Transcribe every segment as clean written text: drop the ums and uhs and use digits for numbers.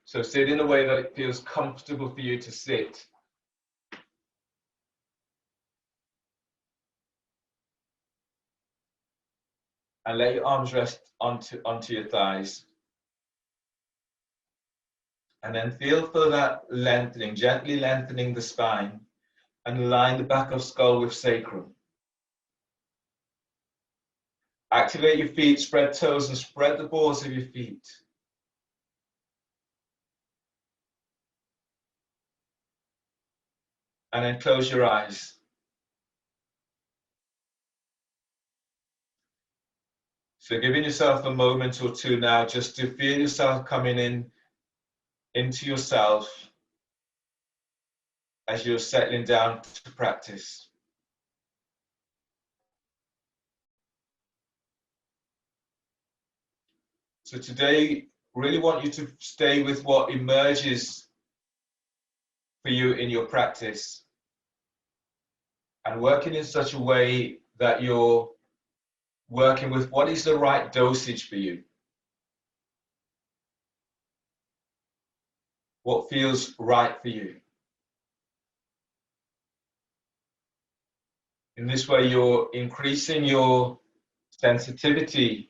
So sit in a way that it feels comfortable for you to sit. And let your arms rest onto your thighs. And then feel for that lengthening, gently lengthening the spine and align the back of skull with sacrum. Activate your feet, spread toes and spread the balls of your feet. And then close your eyes. So giving yourself a moment or two now just to feel yourself coming into yourself as you're settling down to practice. So today, really want you to stay with what emerges for you in your practice and working in such a way that you're working with what is the right dosage for you. What feels right for you. In this way, you're increasing your sensitivity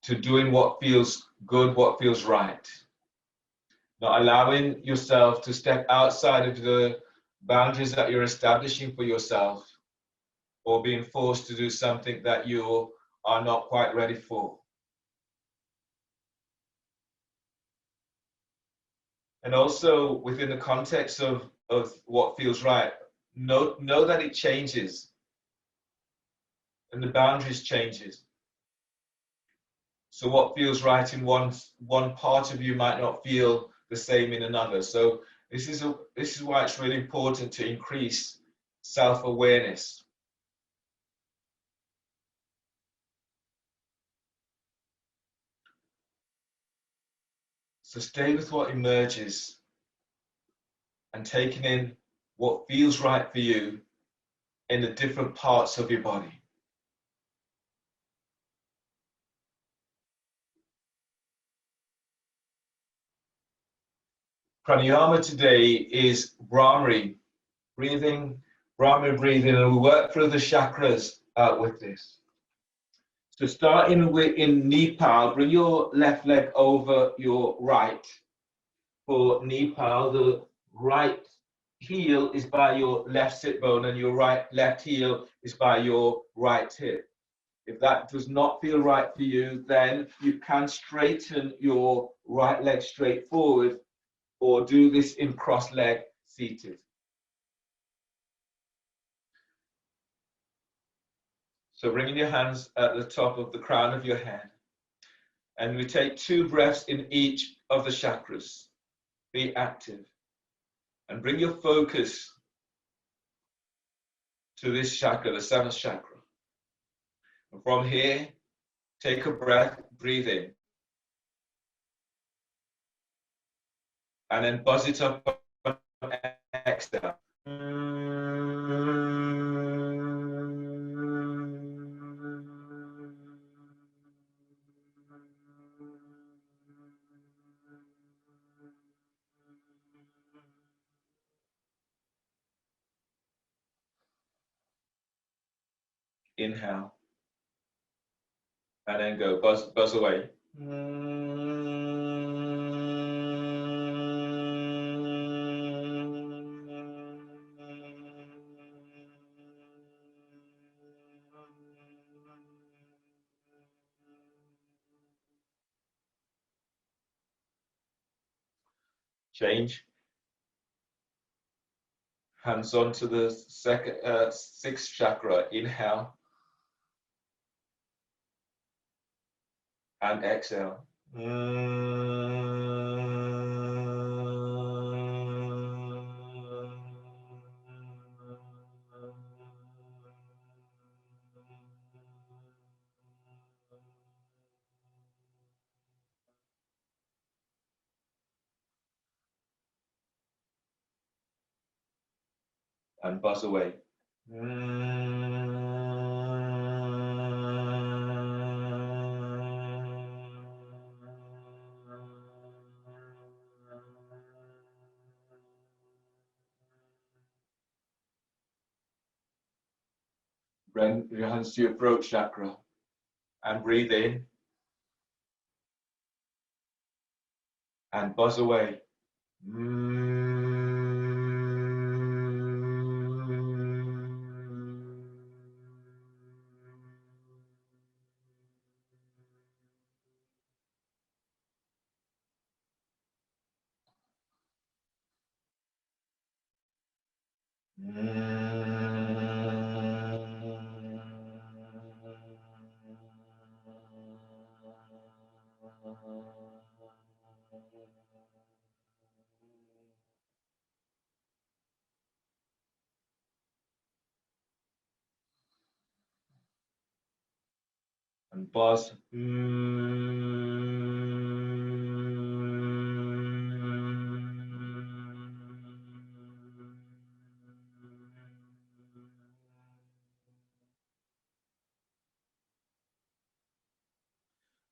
to doing what feels good, what feels right. Not allowing yourself to step outside of the boundaries that you're establishing for yourself or being forced to do something that you are not quite ready for. And also within the context of what feels right, know that it changes and the boundaries changes. So what feels right in one part of you might not feel the same in another. So this is why it's really important to increase self-awareness. So stay with what emerges and taking in what feels right for you in the different parts of your body. Pranayama today is Brahmari breathing, and we work through the chakras with this. So starting in knee pal, bring your left leg over your right. For knee pal, the right heel is by your left sit bone and your left heel is by your right hip. If that does not feel right for you, then you can straighten your right leg straight forward or do this in cross leg seated. So bringing your hands at the top of the crown of your head. And we take 2 breaths in each of the chakras. Be active. And bring your focus to this chakra, the 7th chakra. And from here, take a breath, breathe in. And then buzz it up and exhale. Inhale. And then go, buzz away. Change. Hands on to the 6th chakra. Inhale. And exhale. And buzz away. Bring your hands to your throat chakra and breathe in and buzz away. And buzz.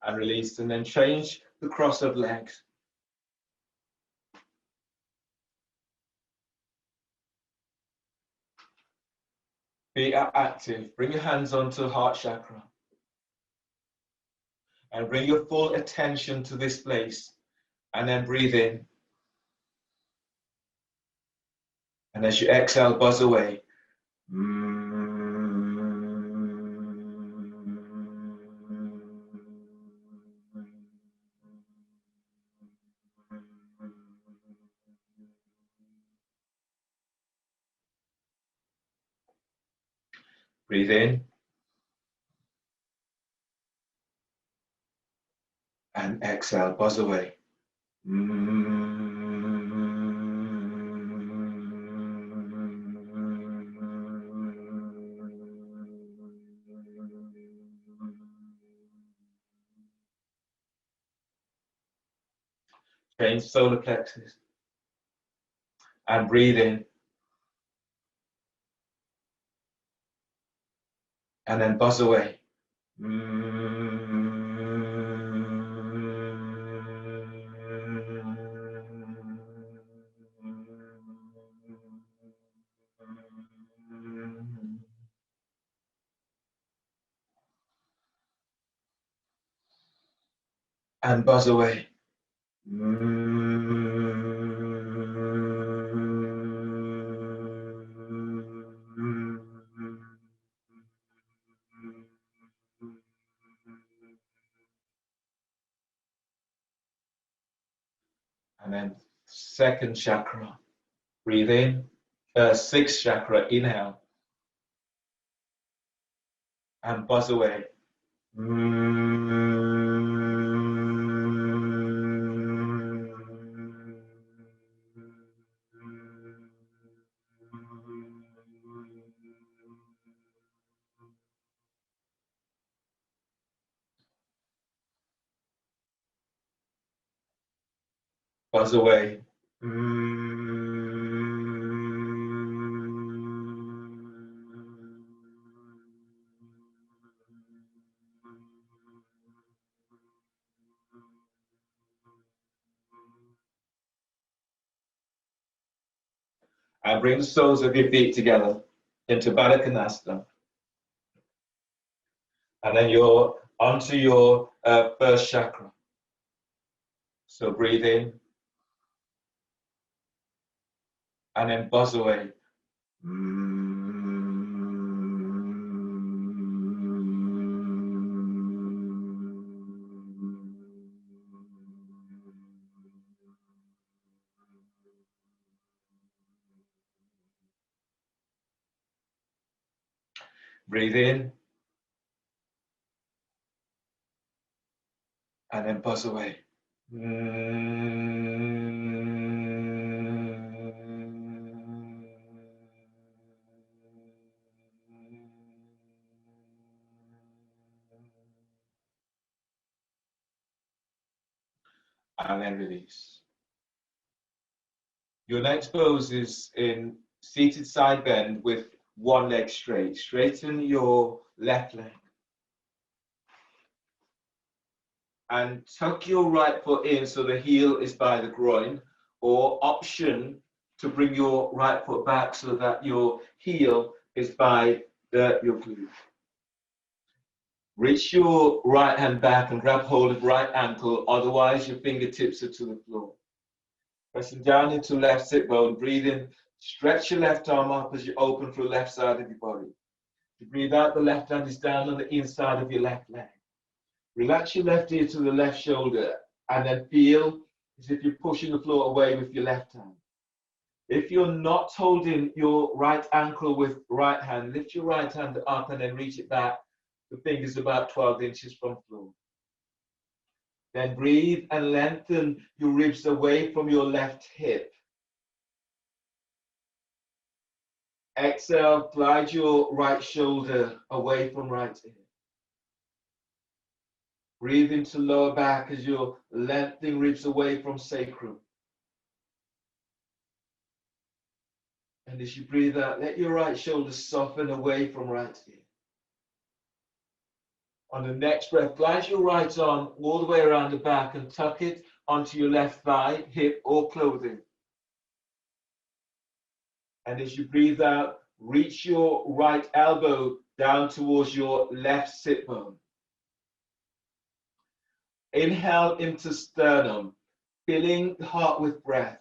And release, and then change the cross of legs. Be active. Bring your hands onto the heart chakra. And bring your full attention to this place. And then breathe in. And as you exhale, buzz away. Breathe in. And exhale, buzz away. Change solar plexus. And breathe in. And then buzz away. And buzz away. And then second chakra. Breathe in. Sixth chakra. Inhale. And buzz away. Buzz away. And bring the soles of your feet together into Baddha Konasana. And then you're onto your first chakra. So breathe in. And then buzz away. Breathe in. And then buzz away. And then release. Your next pose is in seated side bend with one leg straight. Straighten your left leg. And tuck your right foot in so the heel is by the groin, or option to bring your right foot back so that your heel is by your glute. Reach your right hand back and grab hold of right ankle, otherwise your fingertips are to the floor. Pressing down into left sit bone, breathe in, stretch your left arm up as you open through the left side of your body. You breathe out, the left hand is down on the inside of your left leg. Relax your left ear to the left shoulder and then feel as if you're pushing the floor away with your left hand. If you're not holding your right ankle with right hand, lift your right hand up and then reach it back. The fingers about 12 inches from floor. Then breathe and lengthen your ribs away from your left hip. Exhale, glide your right shoulder away from right ear. Breathe into lower back as you're lengthening ribs away from sacrum. And as you breathe out, let your right shoulder soften away from right ear. On the next breath, glide your right arm all the way around the back and tuck it onto your left thigh, hip, or clothing. And as you breathe out, reach your right elbow down towards your left sit bone. Inhale into sternum, filling the heart with breath.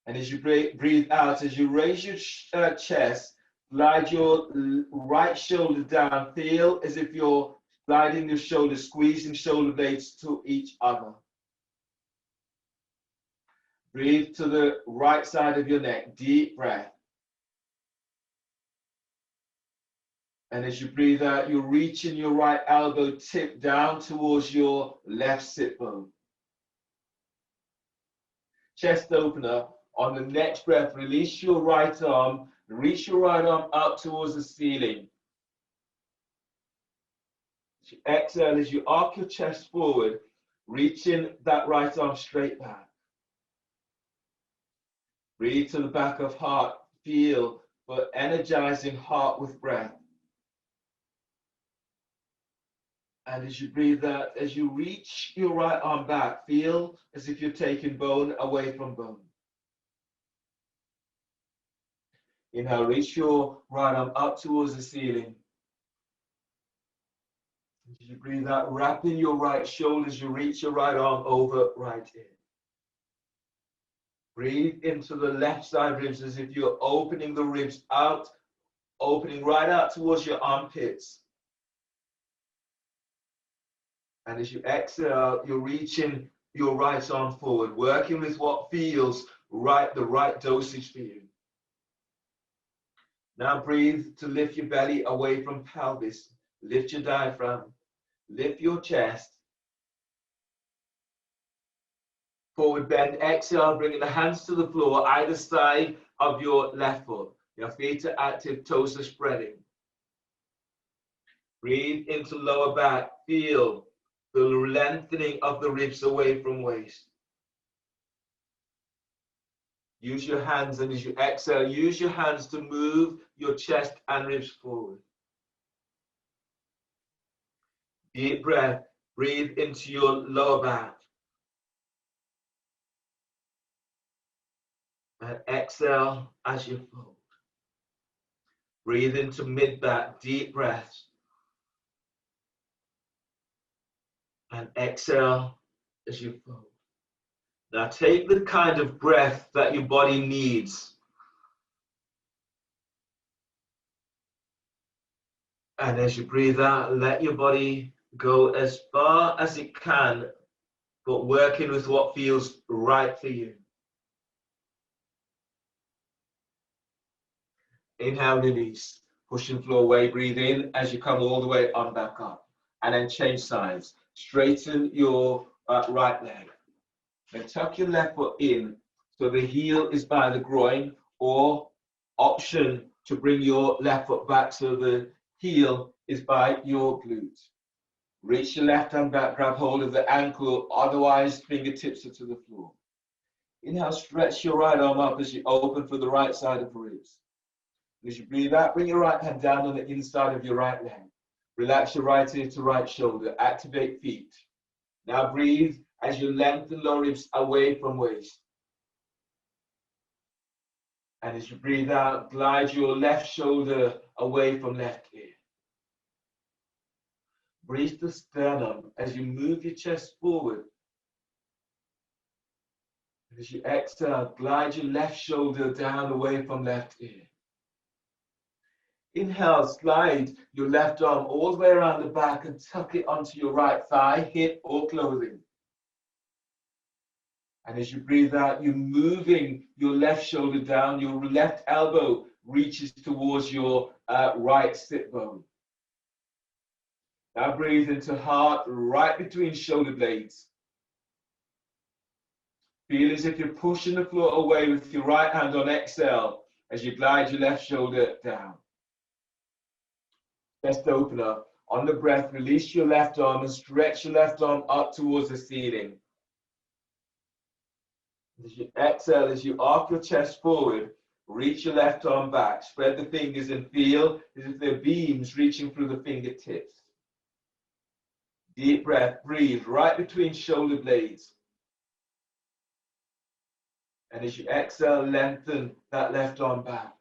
And as you breathe out, as you raise your chest, glide your right shoulder down. Feel as if you're gliding your shoulders, squeezing shoulder blades to each other. Breathe to the right side of your neck, deep breath. And as you breathe out, you're reaching your right elbow tip down towards your left sit bone. Chest opener. On the next breath, release your right arm, reach your right arm up towards the ceiling. As you exhale, as you arc your chest forward, reaching that right arm straight back. Breathe to the back of heart, feel for energizing heart with breath. And as you breathe out, as you reach your right arm back, feel as if you're taking bone away from bone. Inhale, reach your right arm up towards the ceiling. As you breathe out, wrapping your right shoulders, you reach your right arm over right ear. Breathe into the left side ribs as if you're opening the ribs out, opening right out towards your armpits. And as you exhale, you're reaching your right arm forward, working with what feels right, the right dosage for you. Now breathe to lift your belly away from pelvis. Lift your diaphragm. Lift your chest. Forward bend, exhale, bringing the hands to the floor, either side of your left foot. Your feet are active, toes are spreading. Breathe into lower back. Feel the lengthening of the ribs away from waist. Use your hands, and as you exhale, use your hands to move your chest and ribs forward. Deep breath. Breathe into your lower back. And exhale as you fold. Breathe into mid-back, deep breaths. And exhale as you fold. Now take the kind of breath that your body needs. And as you breathe out, let your body go as far as it can, but working with what feels right for you. Inhale, release. Pushing floor away, breathe in as you come all the way on back up. And then change sides. Straighten your right leg. Then tuck your left foot in so the heel is by the groin, or option to bring your left foot back so the heel is by your glute. Reach your left hand back, grab hold of the ankle, otherwise fingertips are to the floor. Inhale, stretch your right arm up as you open for the right side of the ribs. As you breathe out, bring your right hand down on the inside of your right leg. Relax your right ear to right shoulder. Activate feet. Now breathe as you lengthen lower ribs away from waist. And as you breathe out, glide your left shoulder away from left ear. Breathe the sternum as you move your chest forward. And as you exhale, glide your left shoulder down away from left ear. Inhale, slide your left arm all the way around the back and tuck it onto your right thigh, hip, or clothing. And as you breathe out, you're moving your left shoulder down, your left elbow reaches towards your right sit bone. Now breathe into heart right between shoulder blades. Feel as if you're pushing the floor away with your right hand on exhale as you glide your left shoulder down. Chest open up. On the breath, release your left arm and stretch your left arm up towards the ceiling. As you exhale, as you arc your chest forward, reach your left arm back. Spread the fingers and feel as if they're beams reaching through the fingertips. Deep breath, breathe right between shoulder blades. And as you exhale, lengthen that left arm back.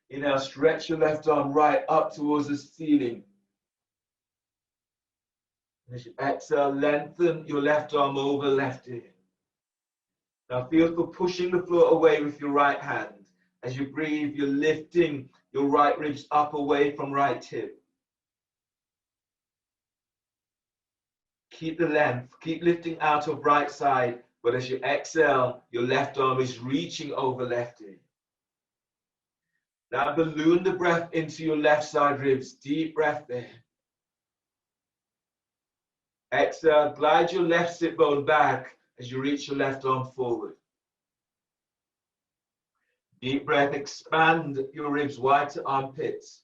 Inhale, stretch your left arm right up towards the ceiling. And as you exhale, lengthen your left arm over left ear. Now feel for pushing the floor away with your right hand. As you breathe, you're lifting your right ribs up away from right hip. Keep the length, keep lifting out of right side, but as you exhale, your left arm is reaching over left ear. Now balloon the breath into your left side ribs, deep breath there. Exhale, glide your left sit bone back as you reach your left arm forward. Deep breath, expand your ribs wide to armpits.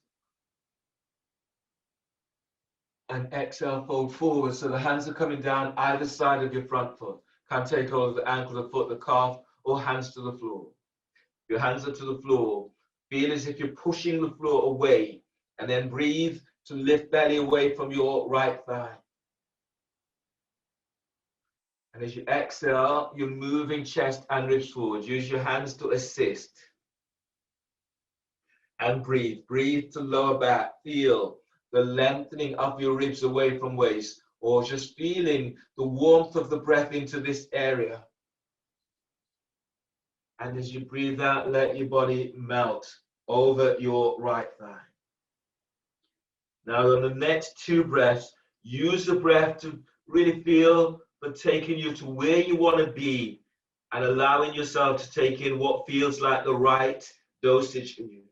And exhale, fold forward so the hands are coming down either side of your front foot. Can take hold of the ankle, the foot, the calf, or hands to the floor. Your hands are to the floor. Feel as if you're pushing the floor away, and then breathe to lift belly away from your right thigh. And as you exhale, you're moving chest and ribs forward. Use your hands to assist. And breathe. Breathe to lower back. Feel the lengthening of your ribs away from waist, or just feeling the warmth of the breath into this area. And as you breathe out, let your body melt over your right thigh. Now on the next two breaths, use the breath to really feel for taking you to where you want to be and allowing yourself to take in what feels like the right dosage for you.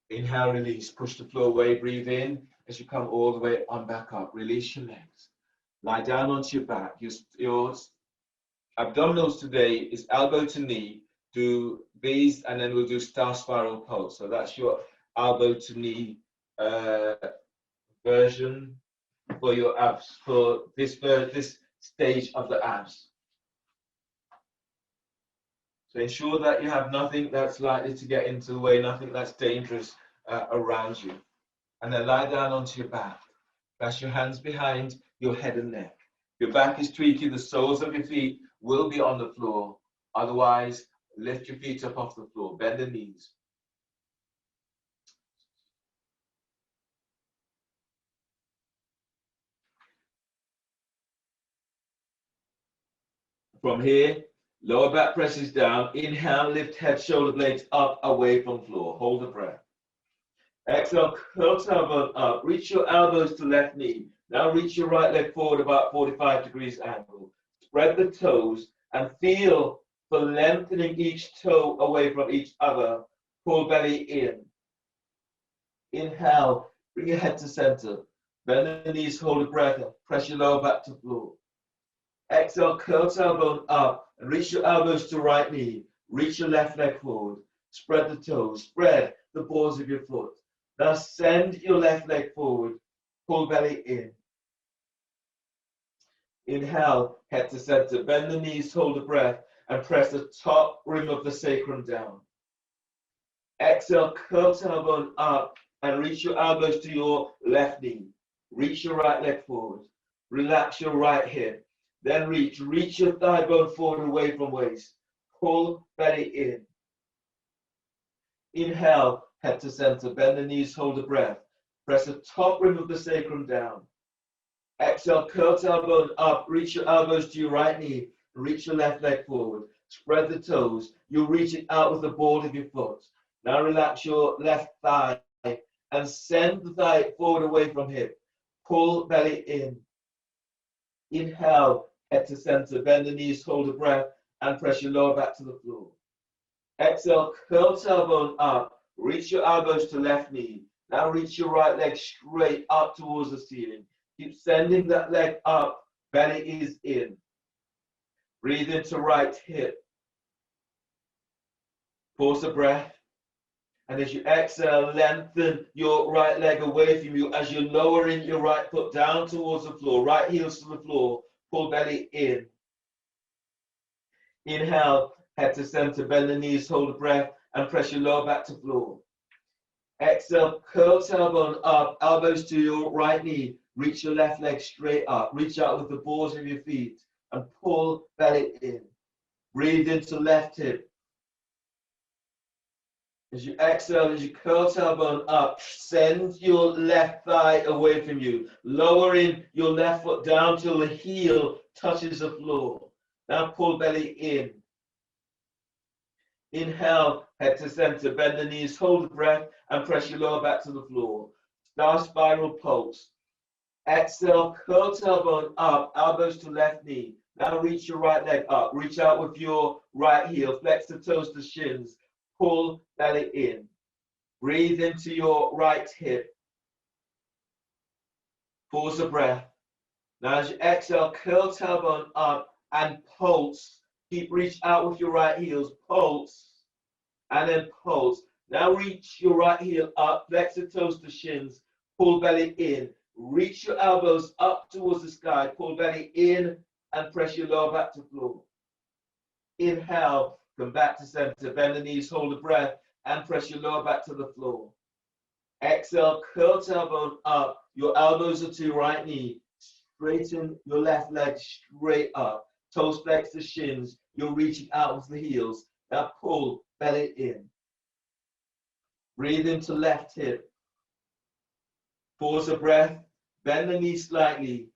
Inhale, release, push the floor away, breathe in as you come all the way on back up. Release your legs. Lie down onto your back. Your abdominals today is elbow to knee. Do these and then we'll do star spiral pulse. So that's your elbow to knee version for your abs, for this stage of the abs. So ensure that you have nothing that's likely to get into the way, nothing that's dangerous around you. And then lie down onto your back. Place your hands behind your head and neck. Your back is tweaking, the soles of your feet will be on the floor. Otherwise, lift your feet up off the floor, bend the knees. From here, lower back presses down. Inhale, lift head, shoulder blades up, away from floor. Hold the breath. Exhale, curl tailbone up. Reach your elbows to left knee. Now reach your right leg forward about 45 degrees angle. Spread the toes and feel for lengthening each toe away from each other. Pull belly in. Inhale, bring your head to center. Bend the knees, hold the breath, and press your lower back to floor. Exhale, curl tailbone up and reach your elbows to right knee. Reach your left leg forward. Spread the toes. Spread the balls of your foot. Now send your left leg forward. pull belly in. Inhale, head to center, bend the knees, hold the breath, and press the top rim of the sacrum down. Exhale, curl tailbone up and reach your elbows to your left knee. Reach your right leg forward. Relax your right hip. Then reach your thigh bone forward away from waist. Pull belly in. Inhale, head to center, bend the knees, hold the breath. Press the top rim of the sacrum down. Exhale, curl tailbone up, reach your elbows to your right knee, reach your left leg forward. Spread the toes. You'll reach it out with the ball of your foot. Now relax your left thigh and send the thigh forward away from hip. Pull belly in. Inhale, head to center, bend the knees, hold the breath, and press your lower back to the floor. Exhale, curl tailbone up, reach your elbows to left knee. Now reach your right leg straight up towards the ceiling. Keep sending that leg up, belly is in. Breathe into right hip. Pause the breath. And as you exhale, lengthen your right leg away from you as you're lowering your right foot down towards the floor. Right heels to the floor. Pull belly in. Inhale, head to center, bend the knees, hold the breath, and press your lower back to floor. Exhale, curl tailbone up, elbows to your right knee. Reach your left leg straight up. Reach out with the balls of your feet and pull belly in. Breathe into left hip. As you exhale, as you curl tailbone up, send your left thigh away from you, lowering your left foot down till the heel touches the floor. Now pull belly in. Inhale, head to center, bend the knees, hold the breath, and press your lower back to the floor. Star spiral pulse. Exhale, curl tailbone up, elbows to left knee. Now reach your right leg up. Reach out with your right heel. Flex the toes to shins. Pull belly in. Breathe into your right hip. Pause the breath. Now as you exhale, curl tailbone up and pulse. Keep reach out with your right heels. Pulse. And then pulse. Now reach your right heel up. Flex the toes to shins. Pull belly in. Reach your elbows up towards the sky. Pull belly in and press your lower back to floor. Inhale, come back to center. Bend the knees, hold the breath, and press your lower back to the floor. Exhale, curl tailbone up. Your elbows are to your right knee. Straighten your left leg straight up. Toes flex to shins. You're reaching out with the heels. Now pull belly in. Breathe into left hip. Pause the breath. Bend the knees slightly.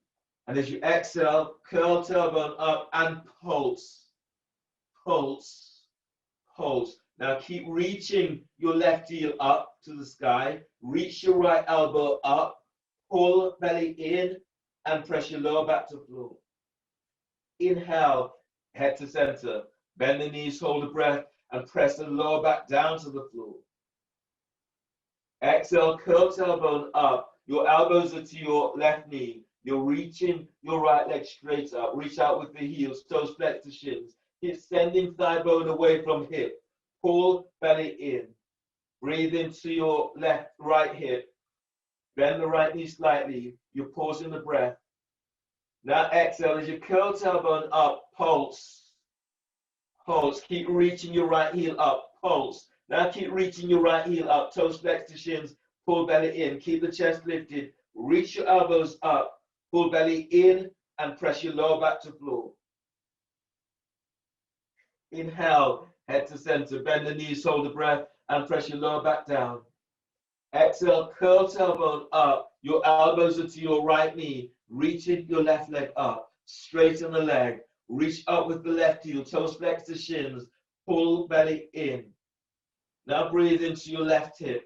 And as you exhale, curl tailbone up and pulse. Pulse. Pulse. Now keep reaching your left heel up to the sky. Reach your right elbow up. Pull belly in and press your lower back to floor. Inhale, head to center. Bend the knees, hold the breath, and press the lower back down to the floor. Exhale, curl tailbone up. Your elbows are to your left knee. You're reaching your right leg straight up. Reach out with the heels, toes flex to shins. Keep sending thigh bone away from hip. Pull belly in. Breathe into your right hip. Bend the right knee slightly. You're pausing the breath. Now exhale as you curl tailbone up. Pulse. Pulse. Keep reaching your right heel up. Pulse. Now keep reaching your right heel up. Toes flex to shins. Pull belly in. Keep the chest lifted. Reach your elbows up. Pull belly in and press your lower back to floor. Inhale, head to center. Bend the knees, hold the breath, and press your lower back down. Exhale, curl tailbone up. Your elbows are to your right knee. Reaching your left leg up. Straighten the leg. Reach up with the left heel. Toes flex to shins. Pull belly in. Now breathe into your left hip.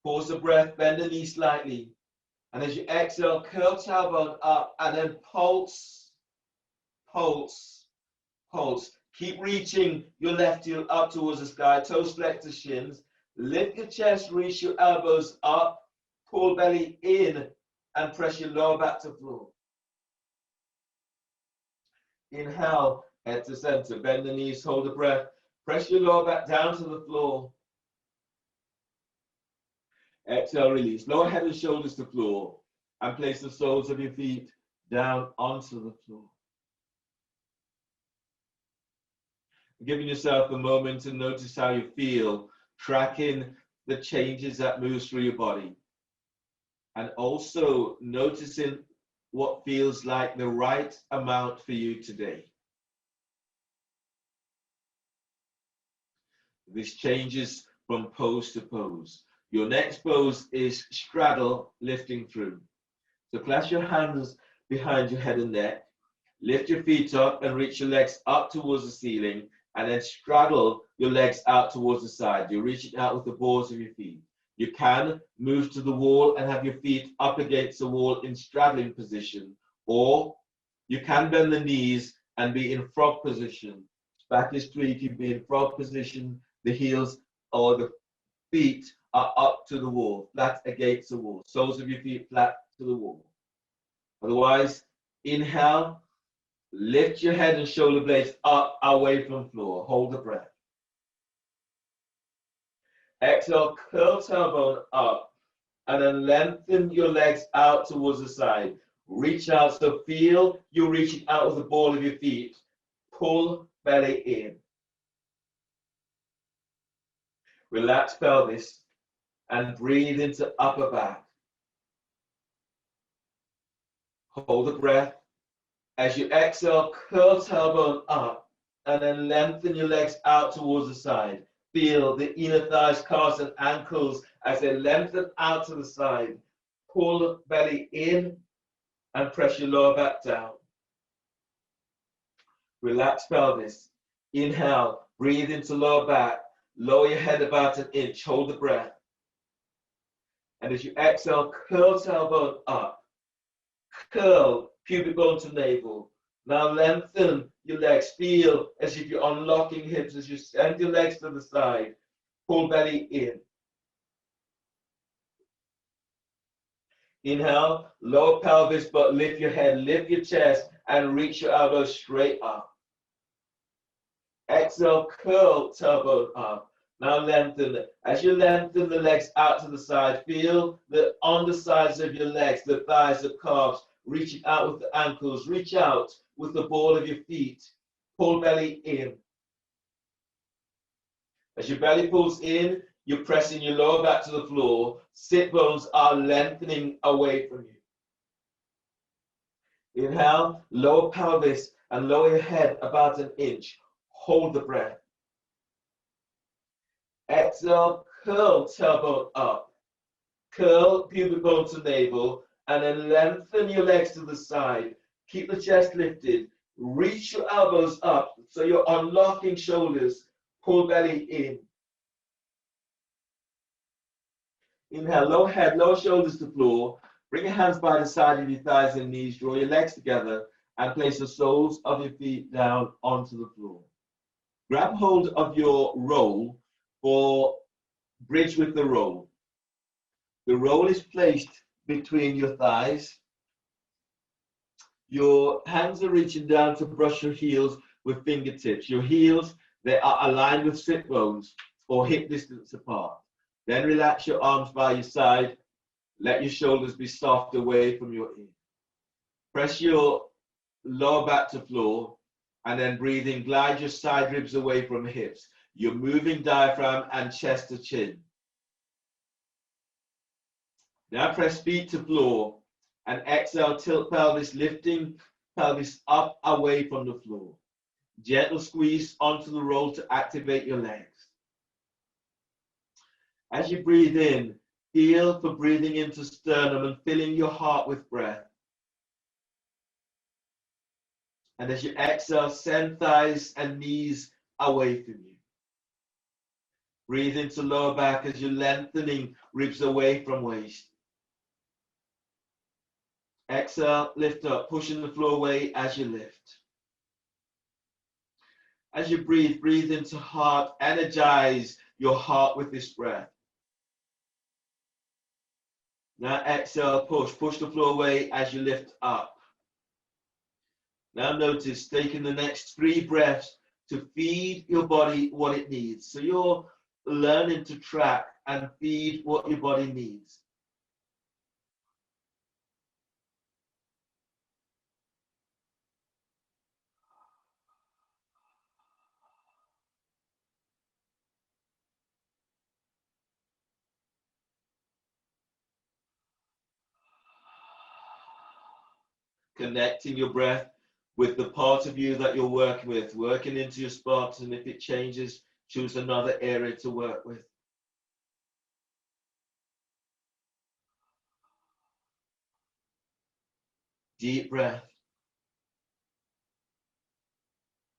Pause the breath, bend the knee slightly. And as you exhale, curl tailbone up and then pulse, pulse, pulse. Keep reaching your left heel up towards the sky, toes flex to shins. Lift your chest, reach your elbows up, pull belly in, and press your lower back to floor. Inhale, head to center, bend the knees, hold the breath. Press your lower back down to the floor. Exhale, release. Lower head and shoulders to floor and place the soles of your feet down onto the floor. Giving yourself a moment to notice how you feel, tracking the changes that moves through your body. And also noticing what feels like the right amount for you today. This changes from pose to pose. Your next pose is straddle, lifting through. So clasp your hands behind your head and neck. Lift your feet up and reach your legs up towards the ceiling, and then straddle your legs out towards the side. You're reaching out with the balls of your feet. You can move to the wall and have your feet up against the wall in straddling position, or you can bend the knees and be in frog position. Back is straight, you can be in frog position, the heels or the feet are up to the wall, flat against the wall. Soles of your feet flat to the wall. Otherwise, inhale, lift your head and shoulder blades up, away from floor. Hold the breath. Exhale, curl tailbone up, and then lengthen your legs out towards the side. Reach out, so feel you reaching out with the ball of your feet. Pull belly in. Relax pelvis and breathe into upper back. Hold the breath. As you exhale, curl tailbone up and then lengthen your legs out towards the side. Feel the inner thighs, calves, and ankles as they lengthen out to the side. Pull belly in and press your lower back down. Relax pelvis. Inhale, breathe into lower back. Lower your head about an inch. Hold the breath. And as you exhale, curl tailbone up. Curl pubic bone to navel. Now lengthen your legs. Feel as if you're unlocking hips as you send your legs to the side. Pull belly in. Inhale, lower pelvis, but lift your head, lift your chest, and reach your elbows straight up. Exhale, curl tailbone up. Now lengthen. As you lengthen the legs out to the side, feel the undersides of your legs, the thighs, the calves, reaching out with the ankles. Reach out with the ball of your feet. Pull belly in. As your belly pulls in, you're pressing your lower back to the floor. Sit bones are lengthening away from you. Inhale, lower pelvis and lower your head about an inch. Hold the breath. Exhale, curl tailbone up. Curl pubic bone to navel, and then lengthen your legs to the side. Keep the chest lifted. Reach your elbows up so you're unlocking shoulders. Pull belly in. Inhale, lower head, lower shoulders to floor. Bring your hands by the side of your thighs and knees. Draw your legs together and place the soles of your feet down onto the floor. Grab hold of your roll for bridge with the roll. The roll is placed between your thighs. Your hands are reaching down to brush your heels with fingertips. Your heels, they are aligned with sit bones or hip distance apart. Then relax your arms by your side. Let your shoulders be soft away from your ear. Press your lower back to floor and then breathe in. Glide your side ribs away from hips. You're moving diaphragm and chest to chin. Now press feet to floor and exhale, tilt pelvis, lifting pelvis up away from the floor. Gentle squeeze onto the roll to activate your legs. As you breathe in, feel for breathing into sternum and filling your heart with breath. And as you exhale, send thighs and knees away from you. Breathe into lower back as you're lengthening ribs away from waist. Exhale, lift up, pushing the floor away as you lift. As you breathe, breathe into heart. Energize your heart with this breath. Now exhale, push the floor away as you lift up. Now notice taking the next 3 breaths to feed your body what it needs. So you're learning to track and feed what your body needs. Connecting your breath with the part of you that you're working with, working into your spots, and if it changes, choose another area to work with. Deep breath.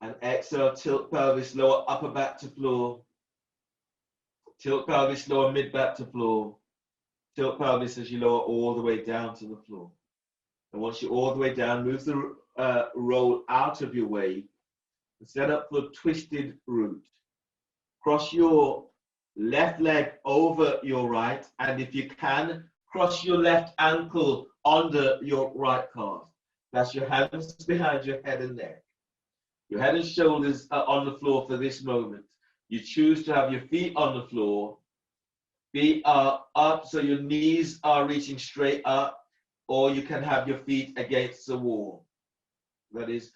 And exhale, tilt pelvis, lower upper back to floor. Tilt pelvis, lower mid back to floor. Tilt pelvis as you lower all the way down to the floor. And once you're all the way down, move the roll out of your way and set up for twisted root. Cross your left leg over your right, and if you can, cross your left ankle under your right calf. That's your hands behind your head and neck. Your head and shoulders are on the floor for this moment. You choose to have your feet on the floor. Feet are up so your knees are reaching straight up, or you can have your feet against the wall. That is,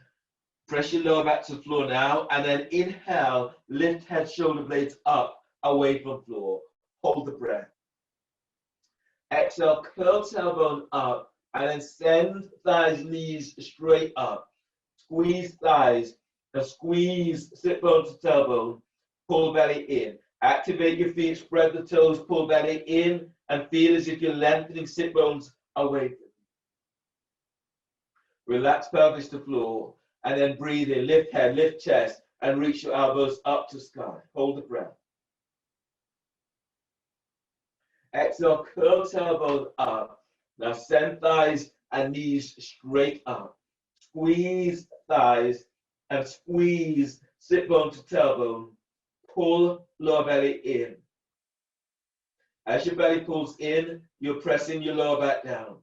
press your lower back to the floor now, and then inhale, lift head, shoulder blades up, away from floor. Hold the breath. Exhale, curl tailbone up, and then send thighs, knees straight up. Squeeze thighs, and squeeze sit bone to tailbone, pull belly in. Activate your feet, spread the toes, pull belly in, and feel as if you're lengthening sit bones away from you. Relax pelvis to floor, and then breathe in, lift head, lift chest, and reach your elbows up to sky. Hold the breath. Exhale, curl tailbone up. Now send thighs and knees straight up. Squeeze thighs and squeeze sit bone to tailbone. Pull lower belly in. As your belly pulls in, you're pressing your lower back down.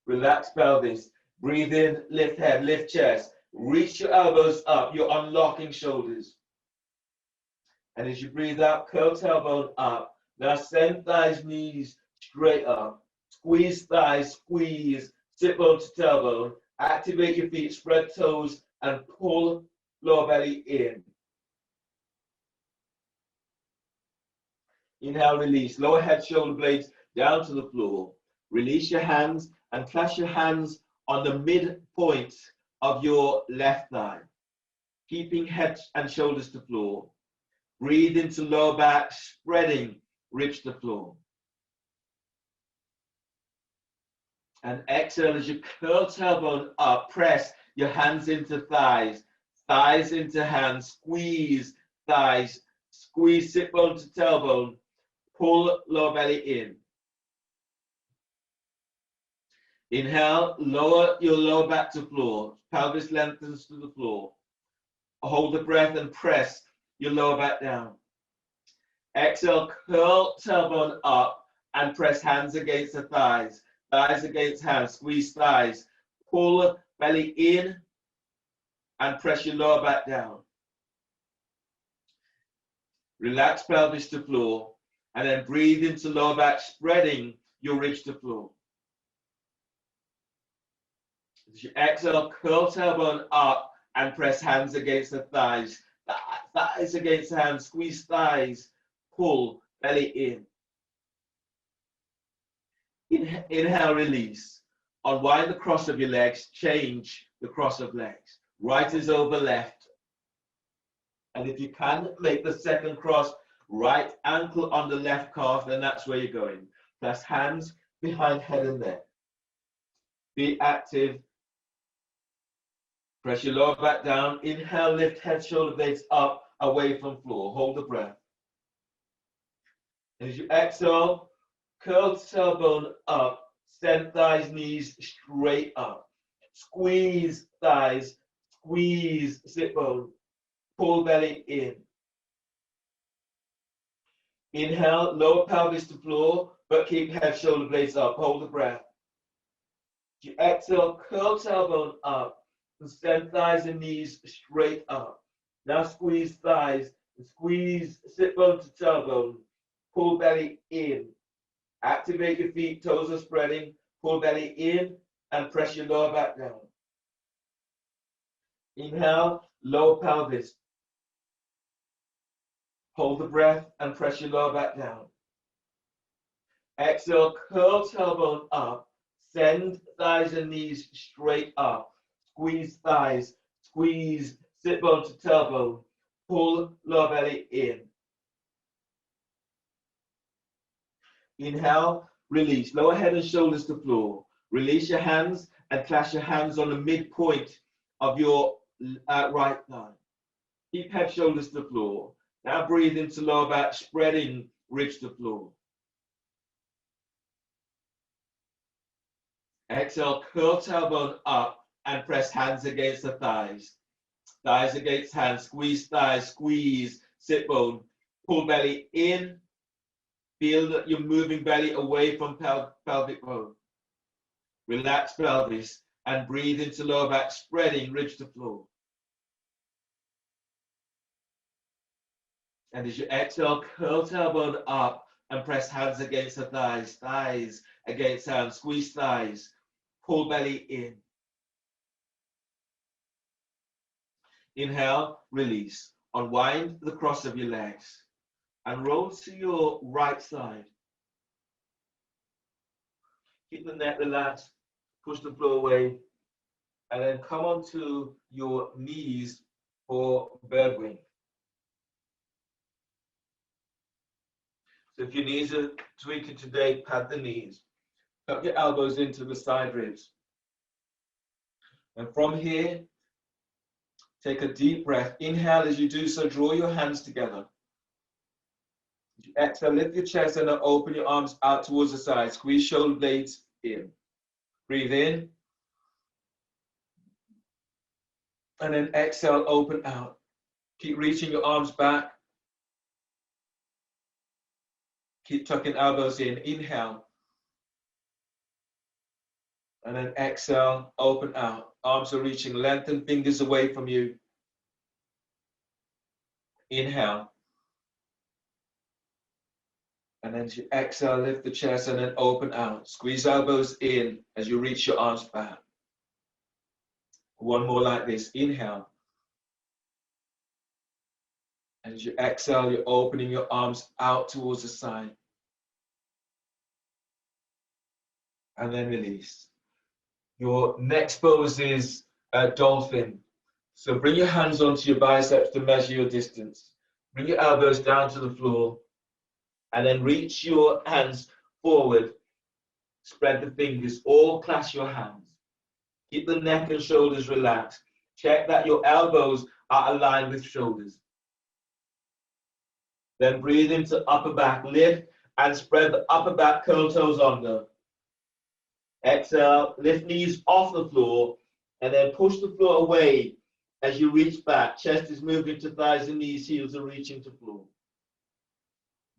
Relax pelvis. Breathe in, lift head, lift chest. Reach your elbows up. You're unlocking shoulders. And as you breathe out, curl tailbone up. Now send thighs, knees straight up. Squeeze thighs, squeeze. Sit bone to tailbone. Activate your feet, spread toes, and pull lower belly in. Inhale, release. Lower head, shoulder blades down to the floor. Release your hands and clasp your hands on the midpoint of your left thigh. Keeping head and shoulders to floor. Breathe into lower back, spreading ribs to floor. And exhale as you curl tailbone up, press your hands into thighs, thighs into hands, squeeze thighs, squeeze sit bone to tailbone, pull lower belly in. Inhale, lower your lower back to floor, pelvis lengthens to the floor. Hold the breath and press your lower back down. Exhale, curl tailbone up and press hands against the thighs, thighs against hands, squeeze thighs, pull belly in and press your lower back down. Relax pelvis to floor and then breathe into lower back, spreading your ribs to floor. As you exhale, curl tailbone up and press hands against the thighs, thighs against the hands, squeeze thighs, pull belly in. Inhale, release. Unwind the cross of your legs, change the cross of legs. Right is over left. And if you can, make the second cross, right ankle on the left calf, then that's where you're going. Press hands behind head and neck. Be active. Press your lower back down. Inhale, lift head, shoulder blades up, away from floor. Hold the breath. As you exhale, curl tailbone up, send thighs, knees straight up. Squeeze thighs, squeeze sit bone, pull belly in. Inhale, lower pelvis to floor, but keep head, shoulder blades up. Hold the breath. As you exhale, curl tailbone up, and send thighs and knees straight up. Now squeeze thighs, Squeeze sit bone to tailbone. Pull belly in. Activate your feet, toes are spreading. Pull belly in and press your lower back down. Inhale, lower pelvis. Hold the breath and press your lower back down. Exhale, curl tailbone up. Send thighs and knees straight up. Squeeze thighs. Squeeze sit bone to tailbone. Pull lower belly in. Inhale, release. Lower head and shoulders to floor. Release your hands and clasp your hands on the midpoint of your right thigh. Keep head, shoulders to floor. Now breathe into lower back, spreading ribs to floor. Exhale, curl tailbone up and press hands against the thighs. Thighs against hands, squeeze thighs, squeeze sit bone. Pull belly in. Feel that you're moving belly away from pelvic bone. Relax pelvis and breathe into lower back, spreading ribs to floor. And as you exhale, curl tailbone up and press hands against the thighs. Thighs against hands, squeeze thighs. Pull belly in. Inhale, release. Unwind the cross of your legs and roll to your right side. Keep the neck relaxed, push the floor away, and then come onto your knees for bird wing. So if your knees are tweaking today, pad the knees. Tuck your elbows into the side ribs. And from here, take a deep breath. Inhale as you do so, draw your hands together. As you exhale, lift your chest and then open your arms out towards the side. Squeeze shoulder blades in. Breathe in. And then exhale, open out. Keep reaching your arms back. Keep tucking elbows in. Inhale. And then exhale, open out. Arms are reaching, lengthen fingers away from you. Inhale. And then as you exhale, lift the chest and then open out. Squeeze elbows in as you reach your arms back. One more like this. Inhale. And as you exhale, you're opening your arms out towards the side. And then release. Your next pose is Dolphin. So bring your hands onto your biceps to measure your distance. Bring your elbows down to the floor. And then reach your hands forward. Spread the fingers, or clasp your hands. Keep the neck and shoulders relaxed. Check that your elbows are aligned with shoulders. Then breathe into upper back, lift and spread the upper back, curl toes under. Exhale, lift knees off the floor and then push the floor away as you reach back. Chest is moving to thighs and knees, heels are reaching to floor.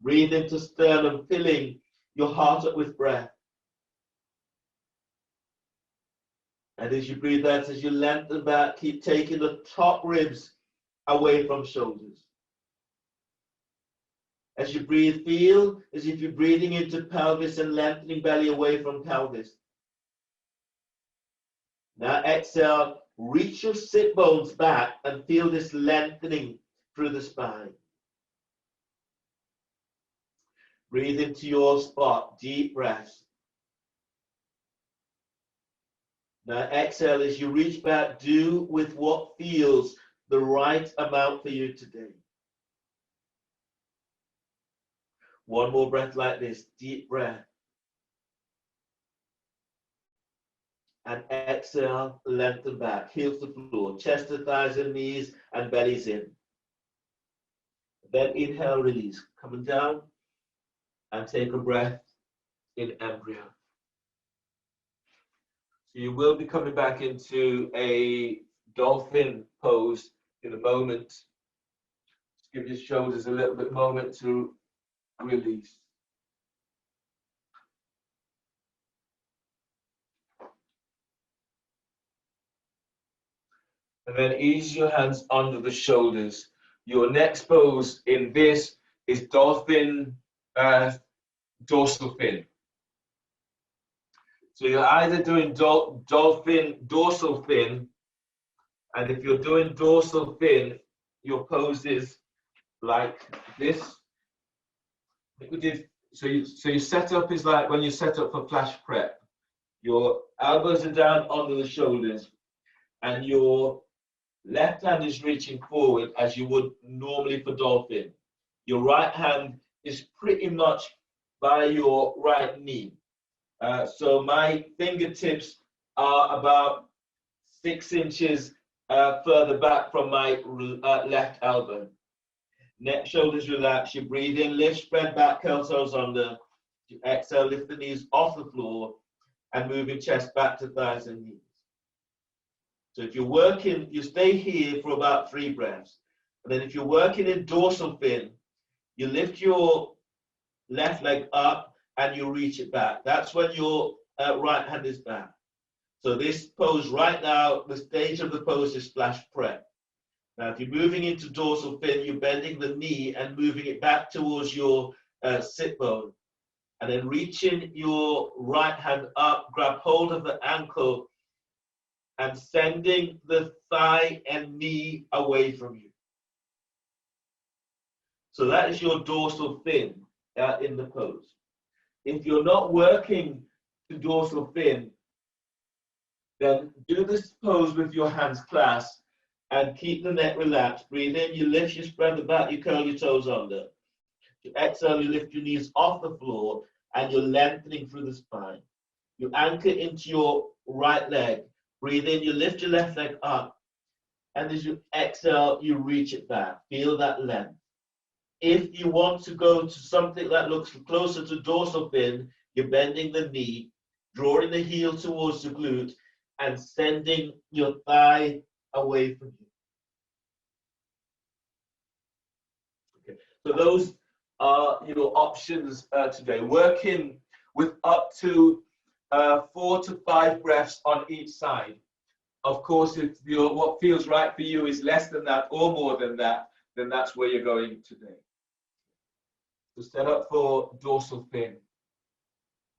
Breathe into sternum, filling your heart up with breath. And as you breathe out, as you lengthen back, keep taking the top ribs away from shoulders. As you breathe, feel as if you're breathing into pelvis and lengthening belly away from pelvis. Now exhale, reach your sit bones back and feel this lengthening through the spine. Breathe into your spot, deep breaths. Now exhale as you reach back, do with what feels the right amount for you today. One more breath like this, deep breath. And exhale, lengthen back, heels to floor, chest to thighs and knees, and bellies in. Then inhale, release, coming down, and take a breath in embryo. So you will be coming back into a dolphin pose in a moment. Just give your shoulders a little bit moment to release. And then ease your hands under the shoulders. Your next pose in this is Dolphin dorsal fin. So you're either doing Dolphin dorsal fin, and if you're doing dorsal fin, your pose is like this. So your setup is like when you set up for flash prep. Your elbows are down under the shoulders, and your left hand is reaching forward as you would normally for dolphin. Your right hand is pretty much by your right knee. So my fingertips are about 6 inches further back from my left elbow. Neck, shoulders relax. You breathe in, lift, spread back, curl toes under. You exhale, lift the knees off the floor and move your chest back to thighs and knees. So if you're working, you stay here for about 3 breaths. And then if you're working in dorsal fin, you lift your left leg up and you reach it back. That's when your right hand is back. So this pose right now, the stage of the pose is splash prep. Now, if you're moving into dorsal fin, you're bending the knee and moving it back towards your sit bone. And then reaching your right hand up, grab hold of the ankle and sending the thigh and knee away from you. So that is your dorsal fin in the pose. If you're not working to dorsal fin, then do this pose with your hands clasped and keep the neck relaxed. Breathe in, you lift, you spread the back, you curl your toes under. You exhale, you lift your knees off the floor and you're lengthening through the spine. You anchor into your right leg. Breathe in, you lift your left leg up. And as you exhale, you reach it back. Feel that length. If you want to go to something that looks closer to dorsal fin, you're bending the knee, drawing the heel towards the glute, and sending your thigh away from you. Okay. So those are your options today. Working with up to 4 to 5 breaths on each side. Of course, if what feels right for you is less than that or more than that, then that's where you're going today. So set up for dorsal fin,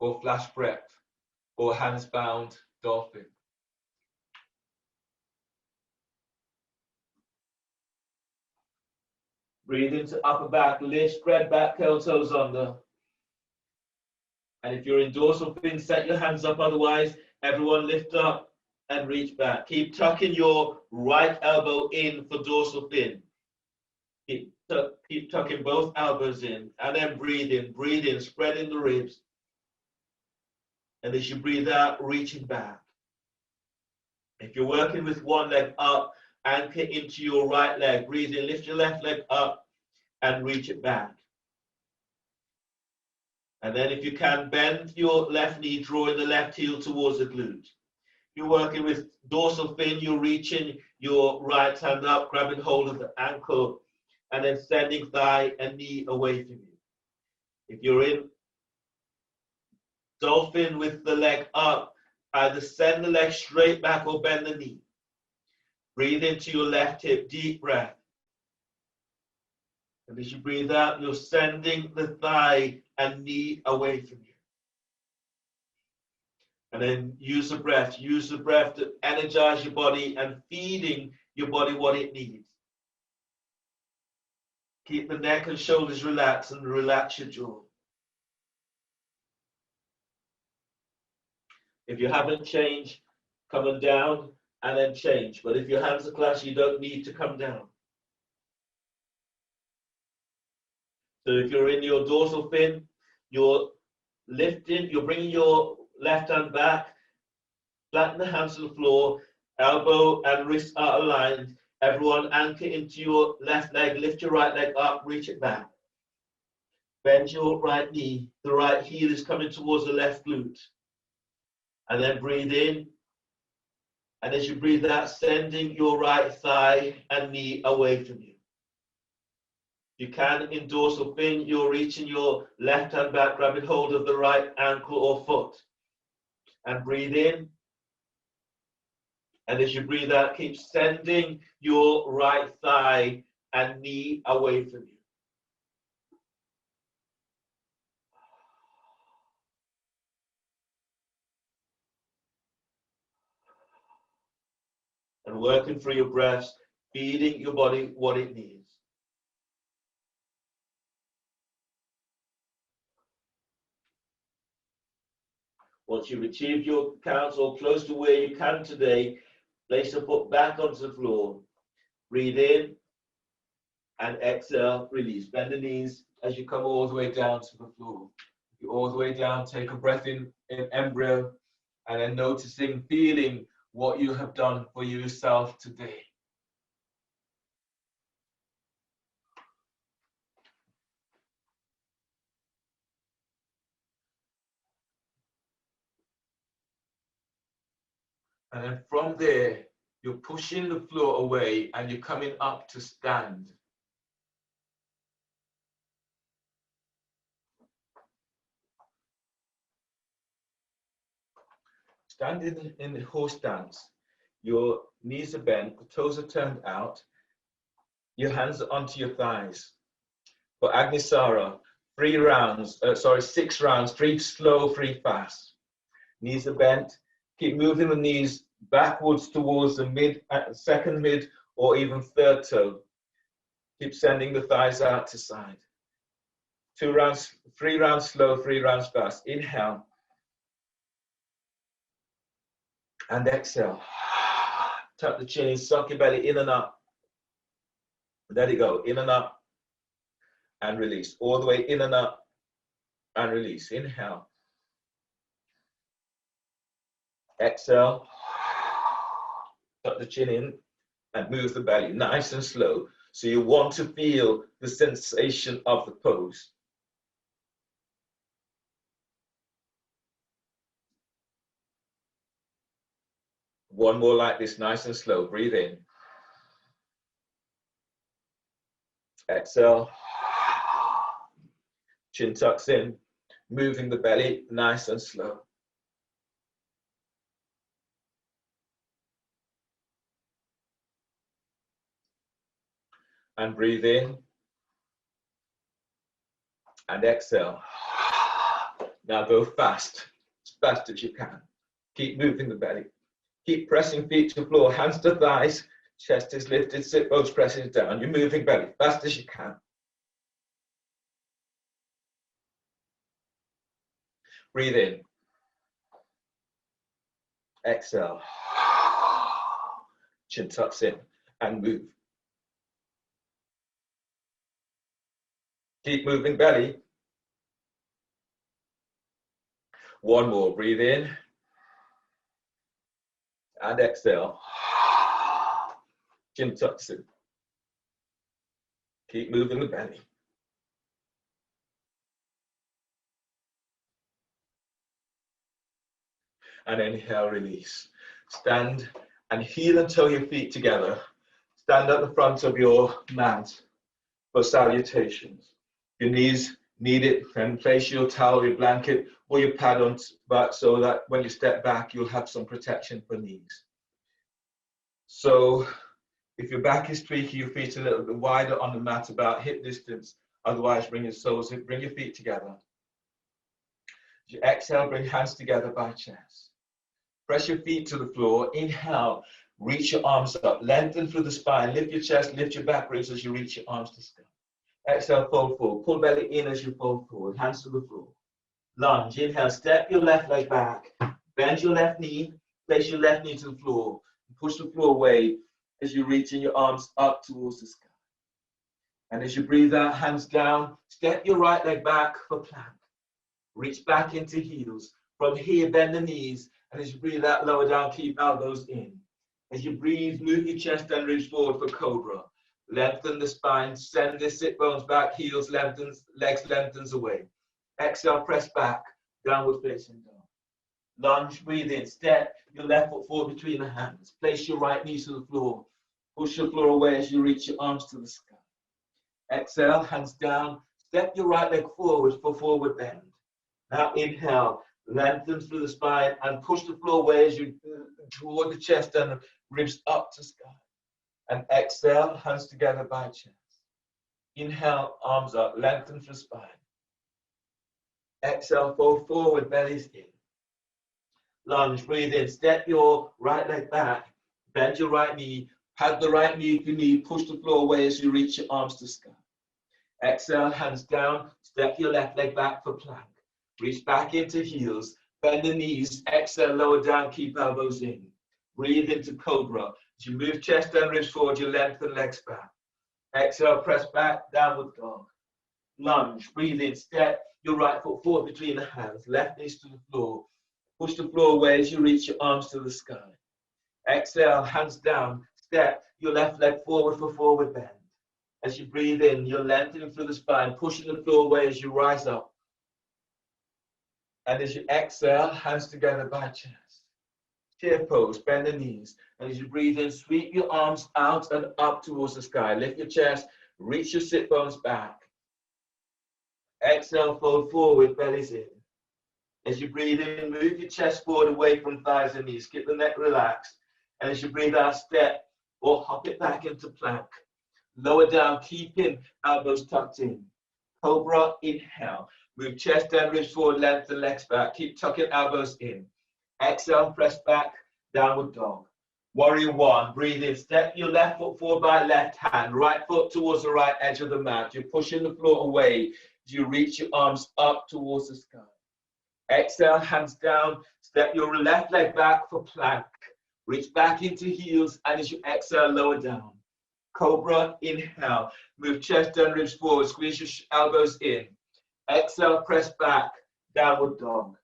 or flash prep, or hands bound dolphin. Breathe into upper back, lift, spread back, curl toes under. And if you're in dorsal fin, set your hands up. Otherwise, everyone lift up and reach back. Keep tucking your right elbow in for dorsal fin. Keep tucking both elbows in. And then breathe in, spreading the ribs. And as you breathe out, reaching back. If you're working with one leg up, anchor into your right leg. Breathe in, lift your left leg up and reach it back. And then if you can, bend your left knee, drawing the left heel towards the glute. You're working with dorsal fin, you're reaching your right hand up, grabbing hold of the ankle, and then sending thigh and knee away from you. If you're in dolphin with the leg up, either send the leg straight back or bend the knee. Breathe into your left hip, deep breath. And as you breathe out, you're sending the thigh and knee away from you. And then use the breath to energize your body and feeding your body what it needs. Keep the neck and shoulders relaxed and relax your jaw. If you haven't changed, come on down and then change. But if your hands are clasped, you don't need to come down. So if you're in your dorsal fin, you're lifting, you're bringing your left hand back, flatten the hands to the floor, elbow and wrist are aligned. Everyone anchor into your left leg, lift your right leg up, reach it back. Bend your right knee, the right heel is coming towards the left glute. And then breathe in. And as you breathe out, sending your right thigh and knee away from you. You can, in dorsal fin, you're reaching your left hand back, grabbing hold of the right ankle or foot. And breathe in. And as you breathe out, keep sending your right thigh and knee away from you. And working through your breaths, feeding your body what it needs. Once you've achieved your counts or close to where you can today, place your foot back onto the floor. Breathe in and exhale, release. Bend the knees as you come all the way down to the floor. You're all the way down, take a breath in embryo, and then noticing, feeling what you have done for yourself today. And then from there, you're pushing the floor away and you're coming up to stand. Stand in the horse stance. Your knees are bent, the toes are turned out. Your hands are onto your thighs. For Agnisara, 6 rounds, 3 slow, 3 fast. Knees are bent. Keep moving the knees backwards towards the second mid, or even third toe. Keep sending the thighs out to side. 3 rounds slow, 3 rounds fast. Inhale. And exhale. Tuck the chin, suck your belly in and up. Let it go, in and up. And release. All the way in and up. And release. Inhale. Exhale. Tuck the chin in and move the belly nice and slow. So you want to feel the sensation of the pose. One more like this, nice and slow. Breathe in. Exhale. Chin tucks in, moving the belly nice and slow. And breathe in. And exhale. Now go fast, as fast as you can. Keep moving the belly. Keep pressing feet to the floor, hands to thighs, chest is lifted, sit bones pressing down. You're moving belly, fast as you can. Breathe in. Exhale. Chin tucks in and move. Keep moving belly. One more, breathe in. And exhale. Chin tucks in. Keep moving the belly. And inhale, release. Stand and heel and toe your feet together. Stand at the front of your mat for salutations. Your knees need it, and place your towel, your blanket, or your pad on back so that when you step back, you'll have some protection for knees. So if your back is tweaking, your feet a little bit wider on the mat, about hip distance. Otherwise, bring your soles in, bring your feet together. As you exhale, bring hands together by chest. Press your feet to the floor. Inhale, reach your arms up, lengthen through the spine, lift your chest, lift your back ribs as you reach your arms to sky. Exhale, fold forward. Pull belly in as you fold forward. Hands to the floor. Lunge. Inhale, step your left leg back. Bend your left knee. Place your left knee to the floor. Push the floor away as you reach in your arms up towards the sky. And as you breathe out, hands down, step your right leg back for plank. Reach back into heels. From here, bend the knees. And as you breathe out, lower down, keep elbows in. As you breathe, move your chest and ribs forward for cobra. Lengthen the spine, send the sit bones back, heels lengthens, legs lengthens away. Exhale, press back, downward facing dog. Lunge, breathe in, step your left foot forward between the hands. Place your right knee to the floor. Push the floor away as you reach your arms to the sky. Exhale, hands down, step your right leg forward for forward bend. Now inhale, lengthen through the spine and push the floor away as you toward the chest and ribs up to sky. And exhale, hands together by chest. Inhale, arms up, lengthen through spine. Exhale, fold forward, bellies in. Lunge, breathe in, step your right leg back, bend your right knee, hug the right knee with your knee, push the floor away as you reach your arms to sky. Exhale, hands down, step your left leg back for plank. Reach back into heels, bend the knees, exhale, lower down, keep elbows in. Breathe into cobra. As you move chest and ribs forward, you lengthen legs back. Exhale, press back, downward dog. Lunge, breathe in, step your right foot forward between the hands, left knees to the floor. Push the floor away as you reach your arms to the sky. Exhale, hands down, step your left leg forward for forward bend. As you breathe in, you're lengthening through the spine, pushing the floor away as you rise up. And as you exhale, hands together by chest. Chair pose, bend the knees. And as you breathe in, sweep your arms out and up towards the sky. Lift your chest, reach your sit bones back. Exhale, fold forward, bellies in. As you breathe in, move your chest forward away from thighs and knees. Keep the neck relaxed. And as you breathe out, step or hop it back into plank. Lower down, keeping elbows tucked in. Cobra, inhale. Move chest and ribs forward, lengthen legs back. Keep tucking elbows in. Exhale, press back, downward dog. Warrior one, breathe in. Step your left foot forward by left hand. Right foot towards the right edge of the mat. You're pushing the floor away as you reach your arms up towards the sky. Exhale, hands down. Step your left leg back for plank. Reach back into heels, and as you exhale, lower down. Cobra, inhale. Move chest and ribs forward. Squeeze your elbows in. Exhale, press back. Downward dog.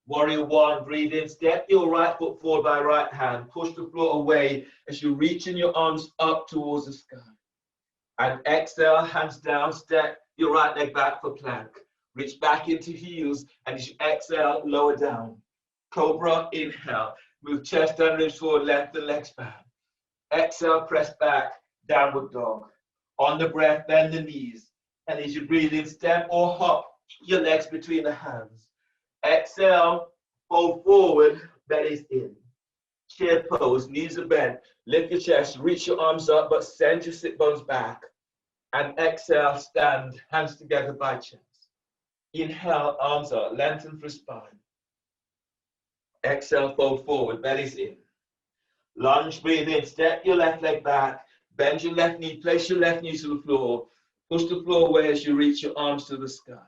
Warrior one, breathe in. Step your right foot forward by right hand. Push the floor away as you reach in your arms up towards the sky. And exhale, hands down. Step your right leg back for plank. Reach back into heels, and as you exhale, lower down. Cobra, inhale. Move chest and ribs forward, lengthen legs back. Exhale, press back, downward dog. On the breath, bend the knees. And as you breathe in, step or hop your legs between the hands. Exhale, fold forward, bellies in. Chair pose, knees are bent. Lift your chest, reach your arms up, but send your sit bones back. And exhale, stand, hands together by chest. Inhale, arms up, lengthen through spine. Exhale, fold forward, bellies in. Lunge, breathe in, step your left leg back, bend your left knee, place your left knee to the floor, push the floor away as you reach your arms to the sky.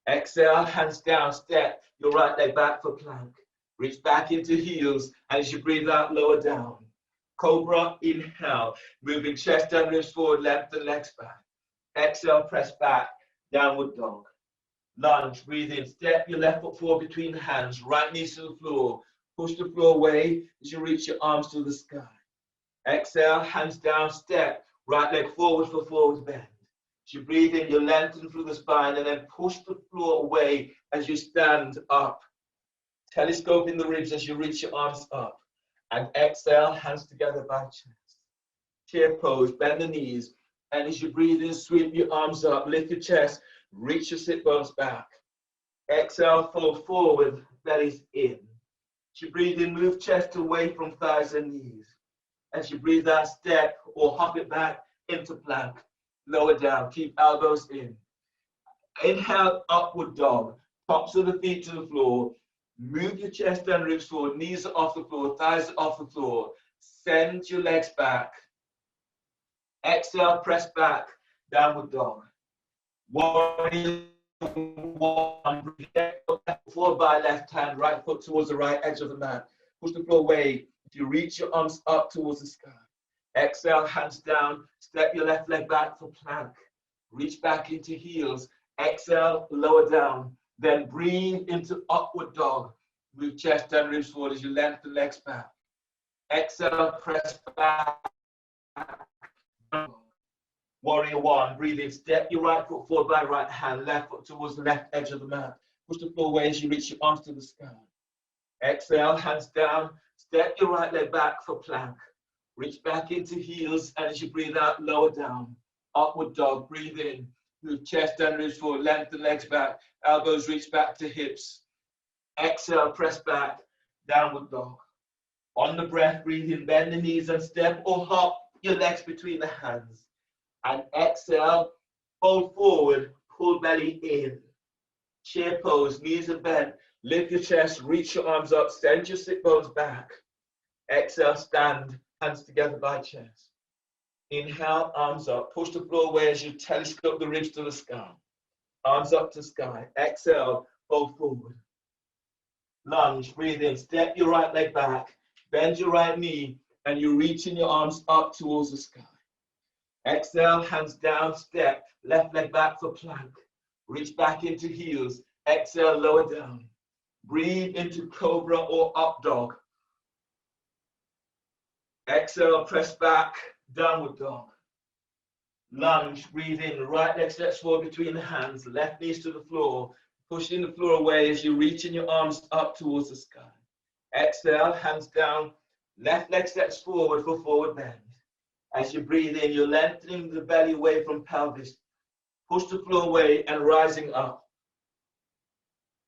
Exhale, hands down, step your right leg back for plank. Reach back into heels, and as you breathe out, lower down. Cobra, inhale, moving chest and ribs forward, lengthen legs back. Exhale, press back, downward dog. Lunge, breathe in, step your left foot forward between the hands, right knee to the floor. Push the floor away as you reach your arms to the sky. Exhale, hands down, step, right leg forward for forward bend. As you breathe in, you lengthen through the spine and then push the floor away as you stand up. Telescoping the ribs as you reach your arms up. And exhale, hands together by chest. Chair pose, bend the knees. And as you breathe in, sweep your arms up, lift your chest. Reach your sit bones back. Exhale, fold forward, bellies in. As you breathe in, move chest away from thighs and knees. As you breathe out, step or hop it back into plank. Lower down, keep elbows in. Inhale, upward dog. Tops of the feet to the floor. Move your chest and ribs forward. Knees are off the floor, thighs are off the floor. Send your legs back. Exhale, press back, downward dog. Warrior one, forward by left hand, right foot towards the right edge of the mat. Push the floor away. If you reach your arms up towards the sky. Exhale, hands down. Step your left leg back for plank. Reach back into heels. Exhale, lower down. Then breathe into upward dog. Move chest and ribs forward as you lengthen legs back. Exhale, press back. Warrior one, breathe in, step your right foot forward by right hand, left foot towards the left edge of the mat. Push the floor away as you reach your arms to the sky. Exhale, hands down, step your right leg back for plank. Reach back into heels, and as you breathe out, lower down. Upward dog, breathe in. Move chest and ribs forward, lengthen legs back, elbows reach back to hips. Exhale, press back, downward dog. On the breath, breathe in, bend the knees and step or hop your legs between the hands. And exhale, Fold forward, pull belly in. Chair pose, knees are bent. Lift your chest, reach your arms up, send your sit bones back. Exhale, stand, hands together by chest. Inhale, arms up. Push the floor away as you telescope the ribs to the sky. Arms up to sky. Exhale, fold forward. Lunge, breathe in. Step your right leg back. Bend your right knee, and you're reaching your arms up towards the sky. Exhale, hands down, step. Left leg back for plank. Reach back into heels. Exhale, lower down. Breathe into cobra or up dog. Exhale, press back, downward dog. Lunge, breathe in. Right leg steps forward between the hands. Left knees to the floor. Pushing the floor away as you're reaching your arms up towards the sky. Exhale, hands down. Left leg steps forward for forward bend. As you breathe in, you're lengthening the belly away from pelvis. Push the floor away and rising up.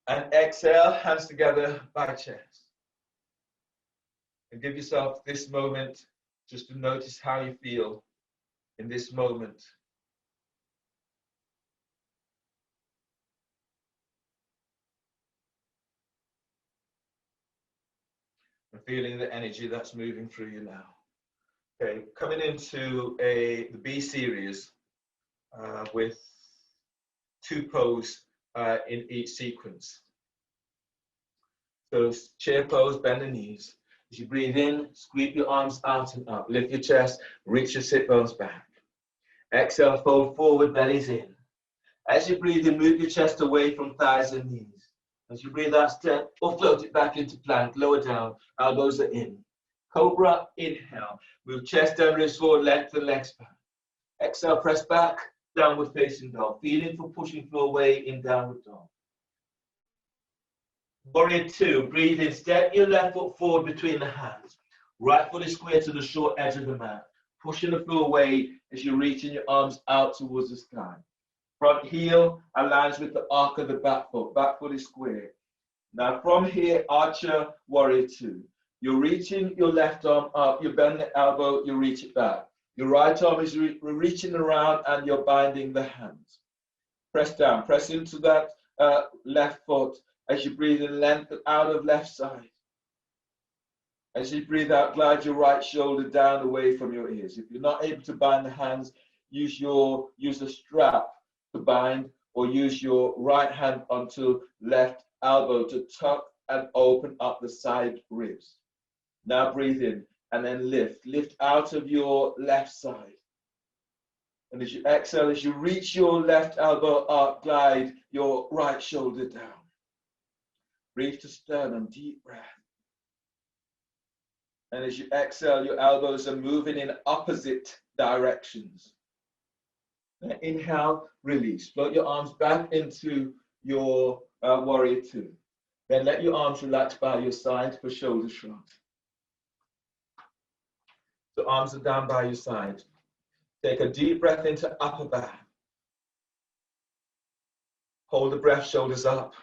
And exhale, hands together by chest. And give yourself this moment just to notice how you feel in this moment. And feeling the energy that's moving through you now. Okay, coming into the B series with 2 poses in each sequence. So chair pose, bend the knees. As you breathe in, sweep your arms out and up. Lift your chest, reach your sit bones back. Exhale, fold forward, belly's in. As you breathe in, move your chest away from thighs and knees. As you breathe out, step or float it back into plank, lower down, elbows are in. Cobra, inhale. Move chest down, wrists forward, lengthen legs back. Exhale, press back, downward facing dog. Feeling for pushing floor away in downward dog. Warrior 2, breathe in, step your left foot forward between the hands. Right foot is square to the short edge of the mat. Pushing the floor away as you're reaching your arms out towards the sky. Front heel aligns with the arc of the back foot. Back foot is square. Now from here, Archer, Warrior 2. You're reaching your left arm up, you bend the elbow, you reach it back. Your right arm is reaching around and you're binding the hands. Press down, press into that left foot as you breathe in, lengthen out of left side. As you breathe out, glide your right shoulder down away from your ears. If you're not able to bind the hands, use a strap to bind, or use your right hand onto left elbow to tuck and open up the side ribs. Now breathe in and then lift. Lift out of your left side. And as you exhale, as you reach your left elbow up, glide your right shoulder down. Breathe to sternum, deep breath. And as you exhale, your elbows are moving in opposite directions. Now inhale, release. Float your arms back into your Warrior 2. Then let your arms relax by your side for shoulder shrugs. The arms are down by your side. Take a deep breath into upper back. Hold the breath, shoulders up.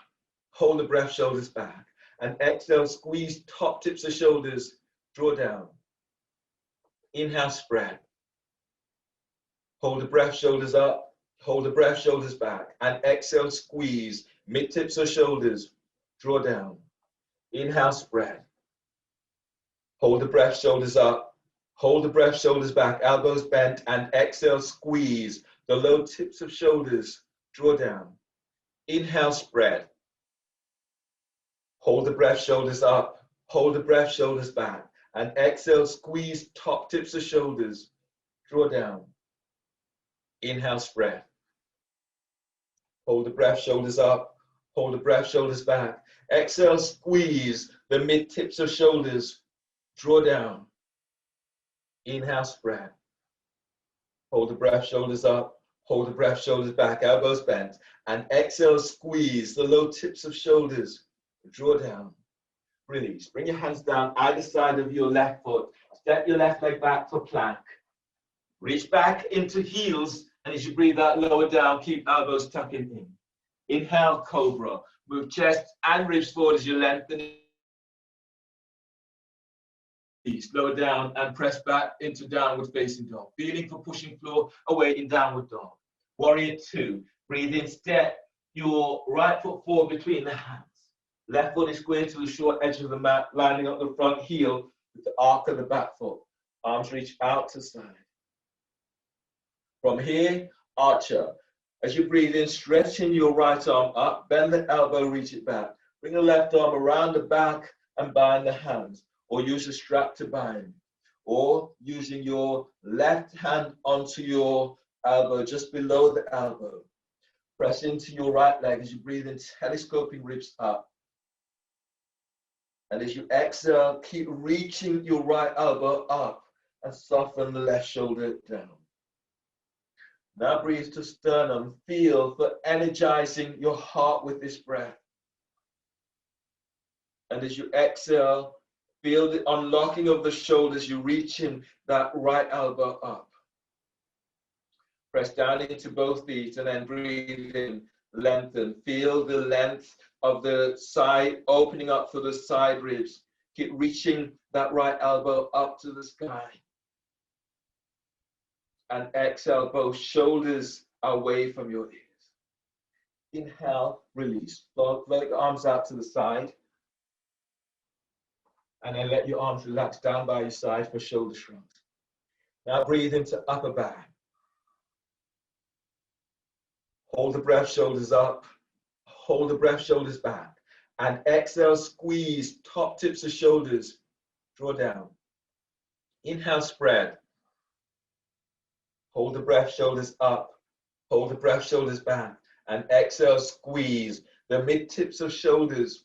Hold the breath, shoulders back. And exhale, squeeze top tips of shoulders, draw down. Inhale, spread. Hold the breath, shoulders up. Hold the breath, shoulders back. And exhale, squeeze mid tips of shoulders, draw down. Inhale, spread. Hold the breath, shoulders up. Hold the breath, shoulders back, elbows bent, and exhale, squeeze the low tips of shoulders, draw down. Inhale, spread. Hold the breath, shoulders up. Hold the breath, shoulders back, and exhale, squeeze top tips of shoulders, draw down. Inhale, spread. Hold the breath, shoulders up. Hold the breath, shoulders back. Exhale, squeeze the mid tips of shoulders, draw down. Inhale, spread. Hold the breath, shoulders up. Hold the breath, shoulders back, elbows bent. And exhale, squeeze the low tips of shoulders, draw down. Release. Bring your hands down either side of your left foot. Step your left leg back for plank. Reach back into heels. And as you breathe out, lower down, keep elbows tucking in. Inhale, cobra. Move chest and ribs forward as you lengthen. Lower down and press back into downward facing dog. Feeling for pushing floor away in downward dog. Warrior 2. Breathe in, step your right foot forward between the hands. Left foot is square to the short edge of the mat, lining up the front heel with the arc of the back foot. Arms reach out to side. From here, archer. As you breathe in, stretching your right arm up, bend the elbow, reach it back. Bring the left arm around the back and bind the hands, or use a strap to bind, or using your left hand onto your elbow, just below the elbow. Press into your right leg as you breathe in, telescoping ribs up. And as you exhale, keep reaching your right elbow up and soften the left shoulder down. Now breathe to sternum. Feel for energizing your heart with this breath. And as you exhale, feel the unlocking of the shoulders. You reaching that right elbow up. Press down into both feet and then breathe in, lengthen. Feel the length of the side, opening up for the side ribs. Keep reaching that right elbow up to the sky. And exhale, both shoulders away from your ears. Inhale, release. Float your arms out to the side. And then let your arms relax down by your side for shoulder shrugs. Now breathe into upper back. Hold the breath, shoulders up. Hold the breath, shoulders back. And exhale, squeeze, top tips of shoulders. Draw down. Inhale, spread. Hold the breath, shoulders up. Hold the breath, shoulders back. And exhale, squeeze. The mid tips of shoulders.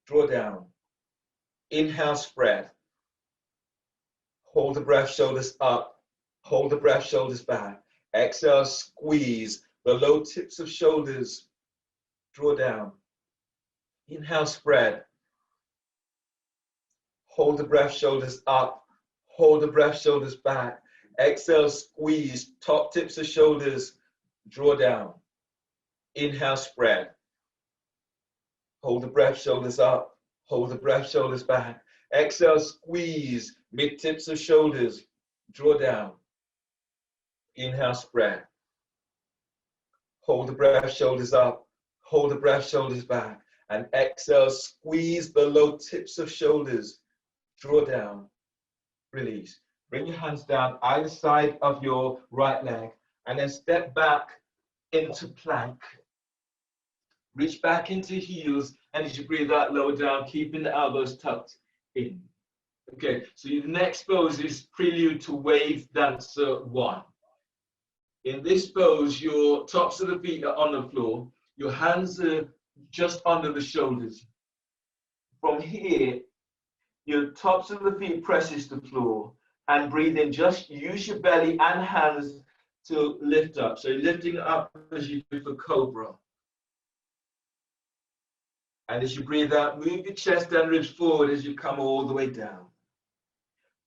Draw down. Inhale, spread. Hold the breath, shoulders up. Hold the breath, shoulders back. Exhale, squeeze. The low tips of shoulders. Draw down. Inhale, spread. Hold the breath, shoulders up. Hold the breath, shoulders back. Exhale, squeeze, top tips of shoulders, draw down. Inhale, spread. Hold the breath, shoulders up. Hold the breath, shoulders back. Exhale, squeeze, mid tips of shoulders, draw down. Inhale, spread. Hold the breath, shoulders up. Hold the breath, shoulders back. And exhale, squeeze the low tips of shoulders, draw down. Release. Bring your hands down either side of your right leg and then step back into plank. Reach back into heels, and as you breathe out, lower down, keeping the elbows tucked in. Okay, so your next pose is prelude to wave dancer 1. In this pose, your tops of the feet are on the floor, your hands are just under the shoulders. From here, your tops of the feet presses the floor. And breathe in, just use your belly and hands to lift up. So you're lifting up as you do for cobra. And as you breathe out, move your chest and ribs forward as you come all the way down.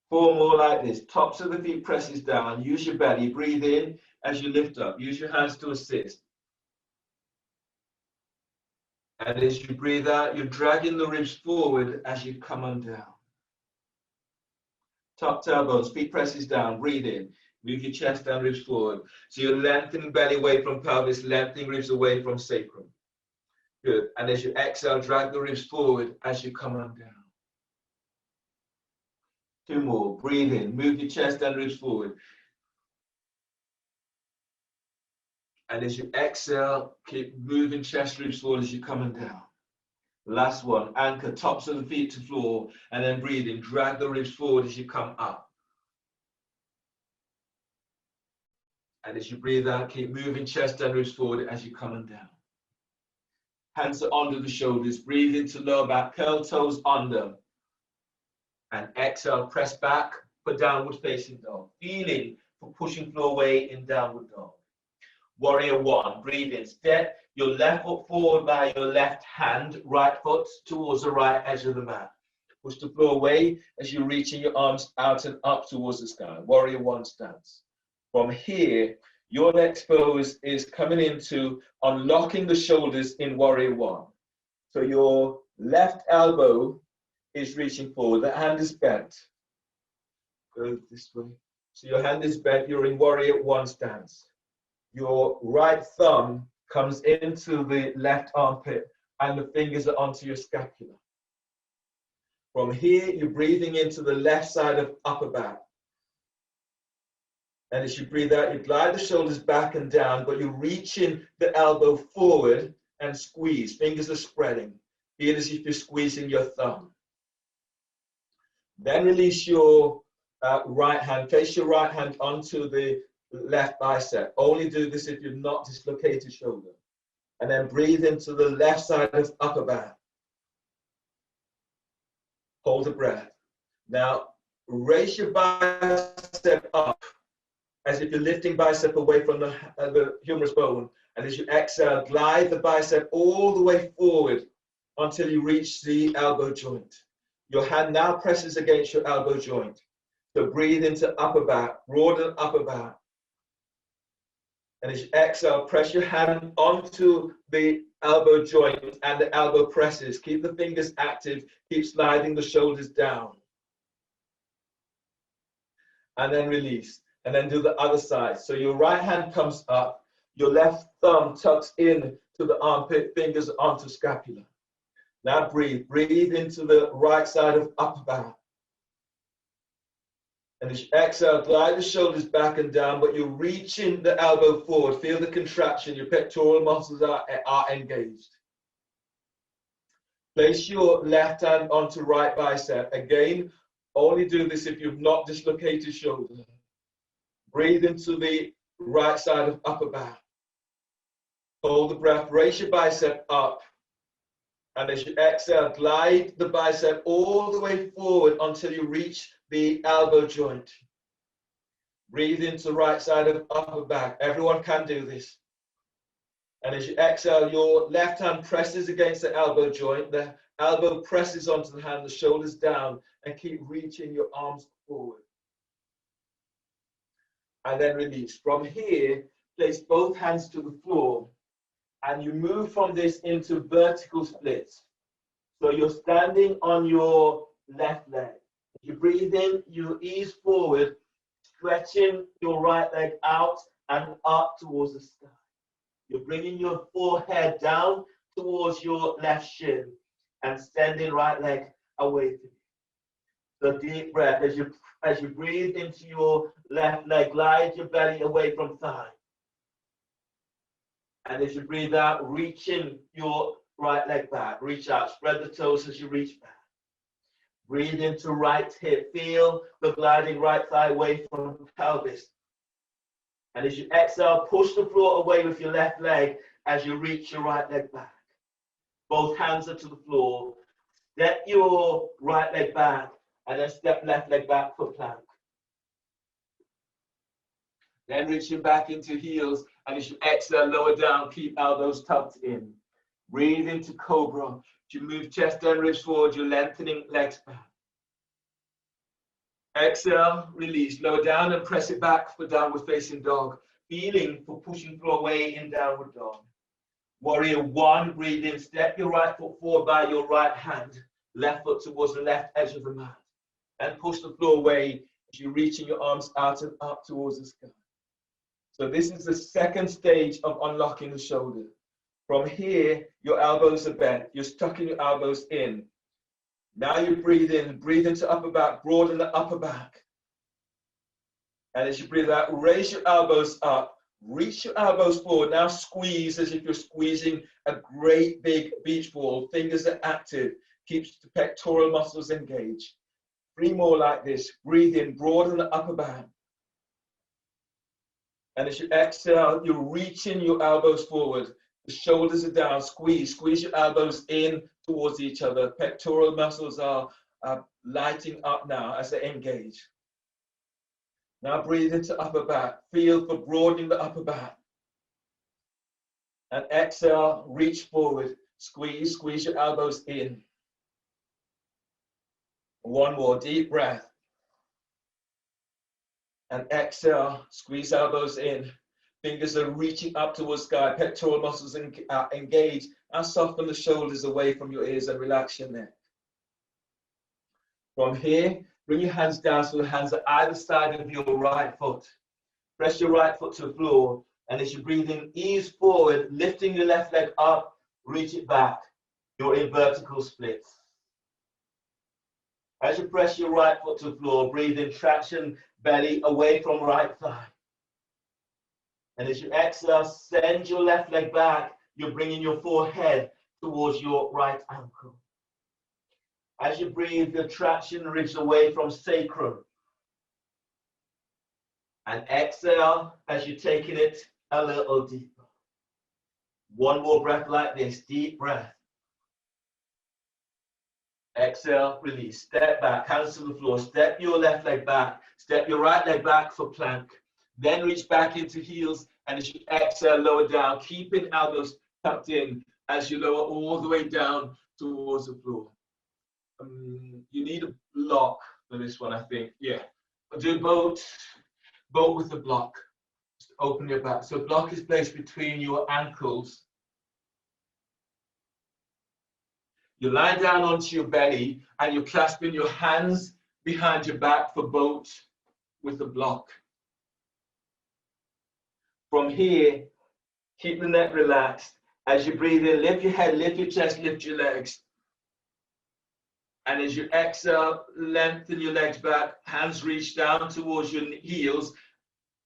4 more like this. Tops of the feet presses down. Use your belly. Breathe in as you lift up. Use your hands to assist. And as you breathe out, you're dragging the ribs forward as you come on down. Top tailbones, feet presses down, breathe in. Move your chest and ribs forward. So you're lengthening belly away from pelvis, lengthening ribs away from sacrum. Good. And as you exhale, drag the ribs forward as you come on down. 2 more. Breathe in. Move your chest and ribs forward. And as you exhale, keep moving chest, ribs forward as you come on down. Last one, anchor tops of the feet to floor, and then breathe in. Drag the ribs forward as you come up. And as you breathe out, keep moving chest and ribs forward as you come on down. Hands are under the shoulders. Breathe into lower back, curl toes under. And exhale, press back for downward facing dog. Feeling for pushing floor weight in downward dog. Warrior 1, breathe in. Step your left foot forward by your left hand, right foot towards the right edge of the mat. Push the floor away as you're reaching your arms out and up towards the sky. Warrior 1 stance. From here, your next pose is coming into unlocking the shoulders in Warrior 1. So your left elbow is reaching forward. The hand is bent. Go this way. So your hand is bent. You're in Warrior 1 stance. Your right thumb comes into the left armpit and the fingers are onto your scapula. From here, you're breathing into the left side of upper back. And as you breathe out, you glide the shoulders back and down, but you're reaching the elbow forward and squeeze. Fingers are spreading. Feel as if you're squeezing your thumb. Then release your right hand. Place your right hand onto the left bicep. Only do this if you've not dislocated shoulder. And then breathe into the left side of upper back. Hold the breath. Now, raise your bicep up as if you're lifting bicep away from the humerus bone. And as you exhale, glide the bicep all the way forward until you reach the elbow joint. Your hand now presses against your elbow joint. So breathe into upper back, broaden upper back. And as you exhale, press your hand onto the elbow joint and the elbow presses. Keep the fingers active. Keep sliding the shoulders down. And then release. And then do the other side. So your right hand comes up. Your left thumb tucks in to the armpit, fingers onto scapula. Now breathe. Breathe into the right side of upper back. And as you exhale, glide the shoulders back and down, but you're reaching the elbow forward. Feel the contraction. Your pectoral muscles are engaged. Place your left hand onto right bicep. Again, only do this if you've not dislocated shoulder. Breathe into the right side of upper back. Hold the breath. Raise your bicep up. And as you exhale, glide the bicep all the way forward until you reach the elbow joint. Breathe into the right side of upper back. Everyone can do this. And as you exhale, your left hand presses against the elbow joint. The elbow presses onto the hand, the shoulders down, and keep reaching your arms forward. And then release. From here, place both hands to the floor. And you move from this into vertical splits. So you're standing on your left leg. You breathe in, you ease forward, stretching your right leg out and up towards the sky. You're bringing your forehead down towards your left shin and sending right leg away from you. So deep breath as you breathe into your left leg, glide your belly away from thigh. And as you breathe out, reaching your right leg back. Reach out, spread the toes as you reach back. Breathe into right hip. Feel the gliding right thigh away from the pelvis. And as you exhale, push the floor away with your left leg as you reach your right leg back. Both hands are to the floor. Step your right leg back and then step left leg back for plank. Then reaching back into heels, and as you exhale, lower down, keep elbows tucked in. Breathe into cobra. As you move chest and ribs forward, you're lengthening legs back. Exhale, release, lower down and press it back for downward facing dog. Feeling for pushing floor away in downward dog. Warrior one, breathe in, step your right foot forward by your right hand, left foot towards the left edge of the mat. And push the floor away as you're reaching your arms out and up towards the sky. So this is the second stage of unlocking the shoulder. From here, your elbows are bent. You're tucking your elbows in. Now you breathe into upper back, broaden the upper back. And as you breathe out, raise your elbows up, reach your elbows forward. Now squeeze as if you're squeezing a great big beach ball. Fingers are active, keeps the pectoral muscles engaged. 3 more like this. Breathe in, broaden the upper back. And as you exhale, you're reaching your elbows forward. The shoulders are down. Squeeze your elbows in towards each other. Pectoral muscles are lighting up now as they engage. Now breathe into upper back. Feel for broadening the upper back. And exhale, reach forward. Squeeze your elbows in. 1 more deep breath. And exhale, squeeze elbows in. Fingers are reaching up towards sky. Pectoral muscles engage. And soften the shoulders away from your ears and relax your neck. From here, bring your hands down so the hands are either side of your right foot. Press your right foot to the floor And as you breathe in, ease forward, lifting your left leg up, reach it back. You're in vertical splits. As you press your right foot to the floor, breathe in traction, belly away from right thigh. And as you exhale, send your left leg back. You're bringing your forehead towards your right ankle. As you breathe, the traction ribs away from sacrum. And exhale as you're taking it a little deeper. One more breath like this, deep breath. Exhale, release. Step back, hands to the floor. Step your left leg back. Step your right leg back for plank. Then reach back into heels. And as you exhale, lower down, keeping elbows tucked in as you lower all the way down towards the floor. You need a block for this one, I think. Yeah. I'll do both with the block. Just open your back. So block is placed between your ankles. You lie down onto your belly and you're clasping your hands behind your back for boat with the block. From here, keep the neck relaxed. As you breathe in, lift your head, lift your chest, lift your legs. And as you exhale, lengthen your legs back, hands reach down towards your heels,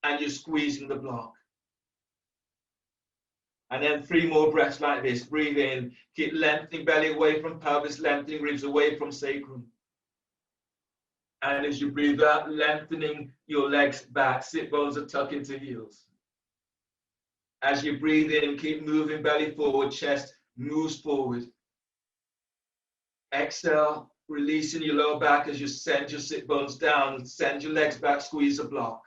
and you're squeezing the block. And then 3 more breaths like this. Breathe in, keep lengthening belly away from pelvis, lengthening ribs away from sacrum. And as you breathe out, lengthening your legs back, sit bones are tucked into heels. As you breathe in, keep moving belly forward, chest moves forward. Exhale, releasing your lower back as you send your sit bones down, send your legs back, squeeze the block.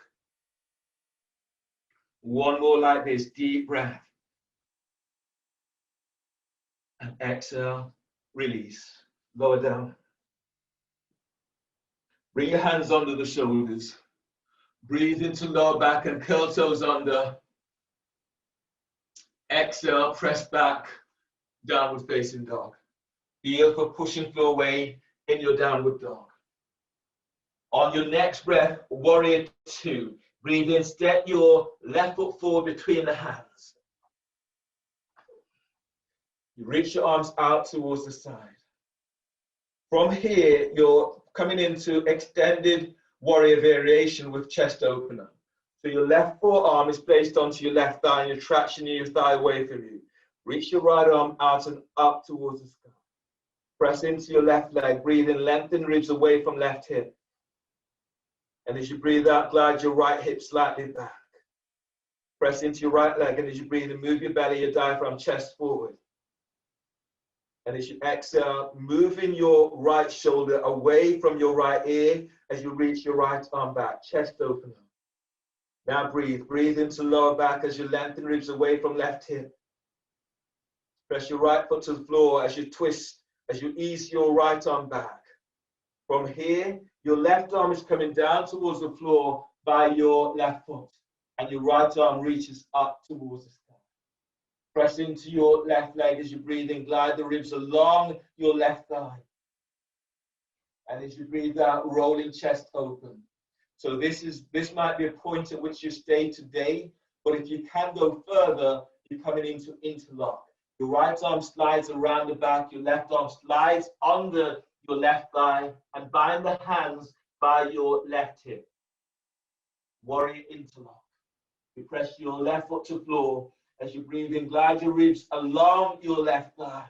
One more like this, deep breath. And exhale, release, lower down. Bring your hands under the shoulders. Breathe into lower back and curl toes under. Exhale, press back, downward facing dog. Feel for pushing floor away in your downward dog. On your next breath, warrior 2. Breathe in, step your left foot forward between the hands. You reach your arms out towards the side. From here, you're coming into extended warrior variation with chest opener. So your left forearm is placed onto your left thigh and you're tractioning your thigh away from you. Reach your right arm out and up towards the sky. Press into your left leg. Breathe in, lengthen ribs away from left hip. And as you breathe out, glide your right hip slightly back. Press into your right leg, and as you breathe in, move your belly, your diaphragm, chest forward. And as you exhale, moving your right shoulder away from your right ear as you reach your right arm back, chest open up. Now breathe. Breathe into lower back as you lengthen ribs away from left hip. Press your right foot to the floor as you twist, as you ease your right arm back. From here, your left arm is coming down towards the floor by your left foot, and your right arm reaches up towards the sky. Press into your left leg as you breathe in, glide the ribs along your left thigh. And as you breathe out, rolling chest open. So this might be a point at which you stay today, but if you can go further, you're coming into interlock. Your right arm slides around the back, your left arm slides under your left thigh, and bind the hands by your left hip. Warrior interlock. You press your left foot to the floor. As you breathe in, glide your ribs along your left thigh.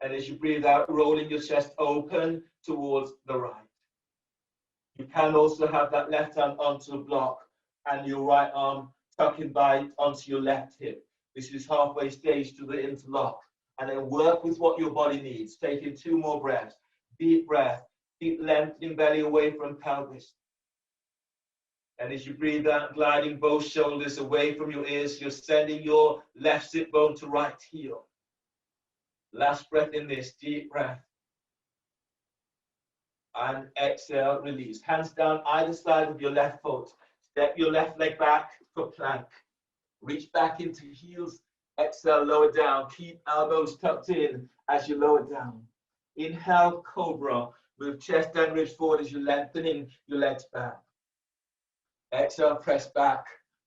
And as you breathe out, rolling your chest open towards the right. You can also have that left hand onto the block and your right arm tucking by onto your left hip. This is halfway stage to the interlock. And then work with what your body needs. Taking 2 more breaths. Deep breath. Keep lengthening belly away from pelvis. And as you breathe out, gliding both shoulders away from your ears, you're sending your left sit bone to right heel. Last breath in this, deep breath. And exhale, release. Hands down either side of your left foot. Step your left leg back for plank. Reach back into heels. Exhale, lower down. Keep elbows tucked in as you lower down. Inhale, cobra. Move chest and ribs forward as you're lengthening your legs back. Exhale, press back.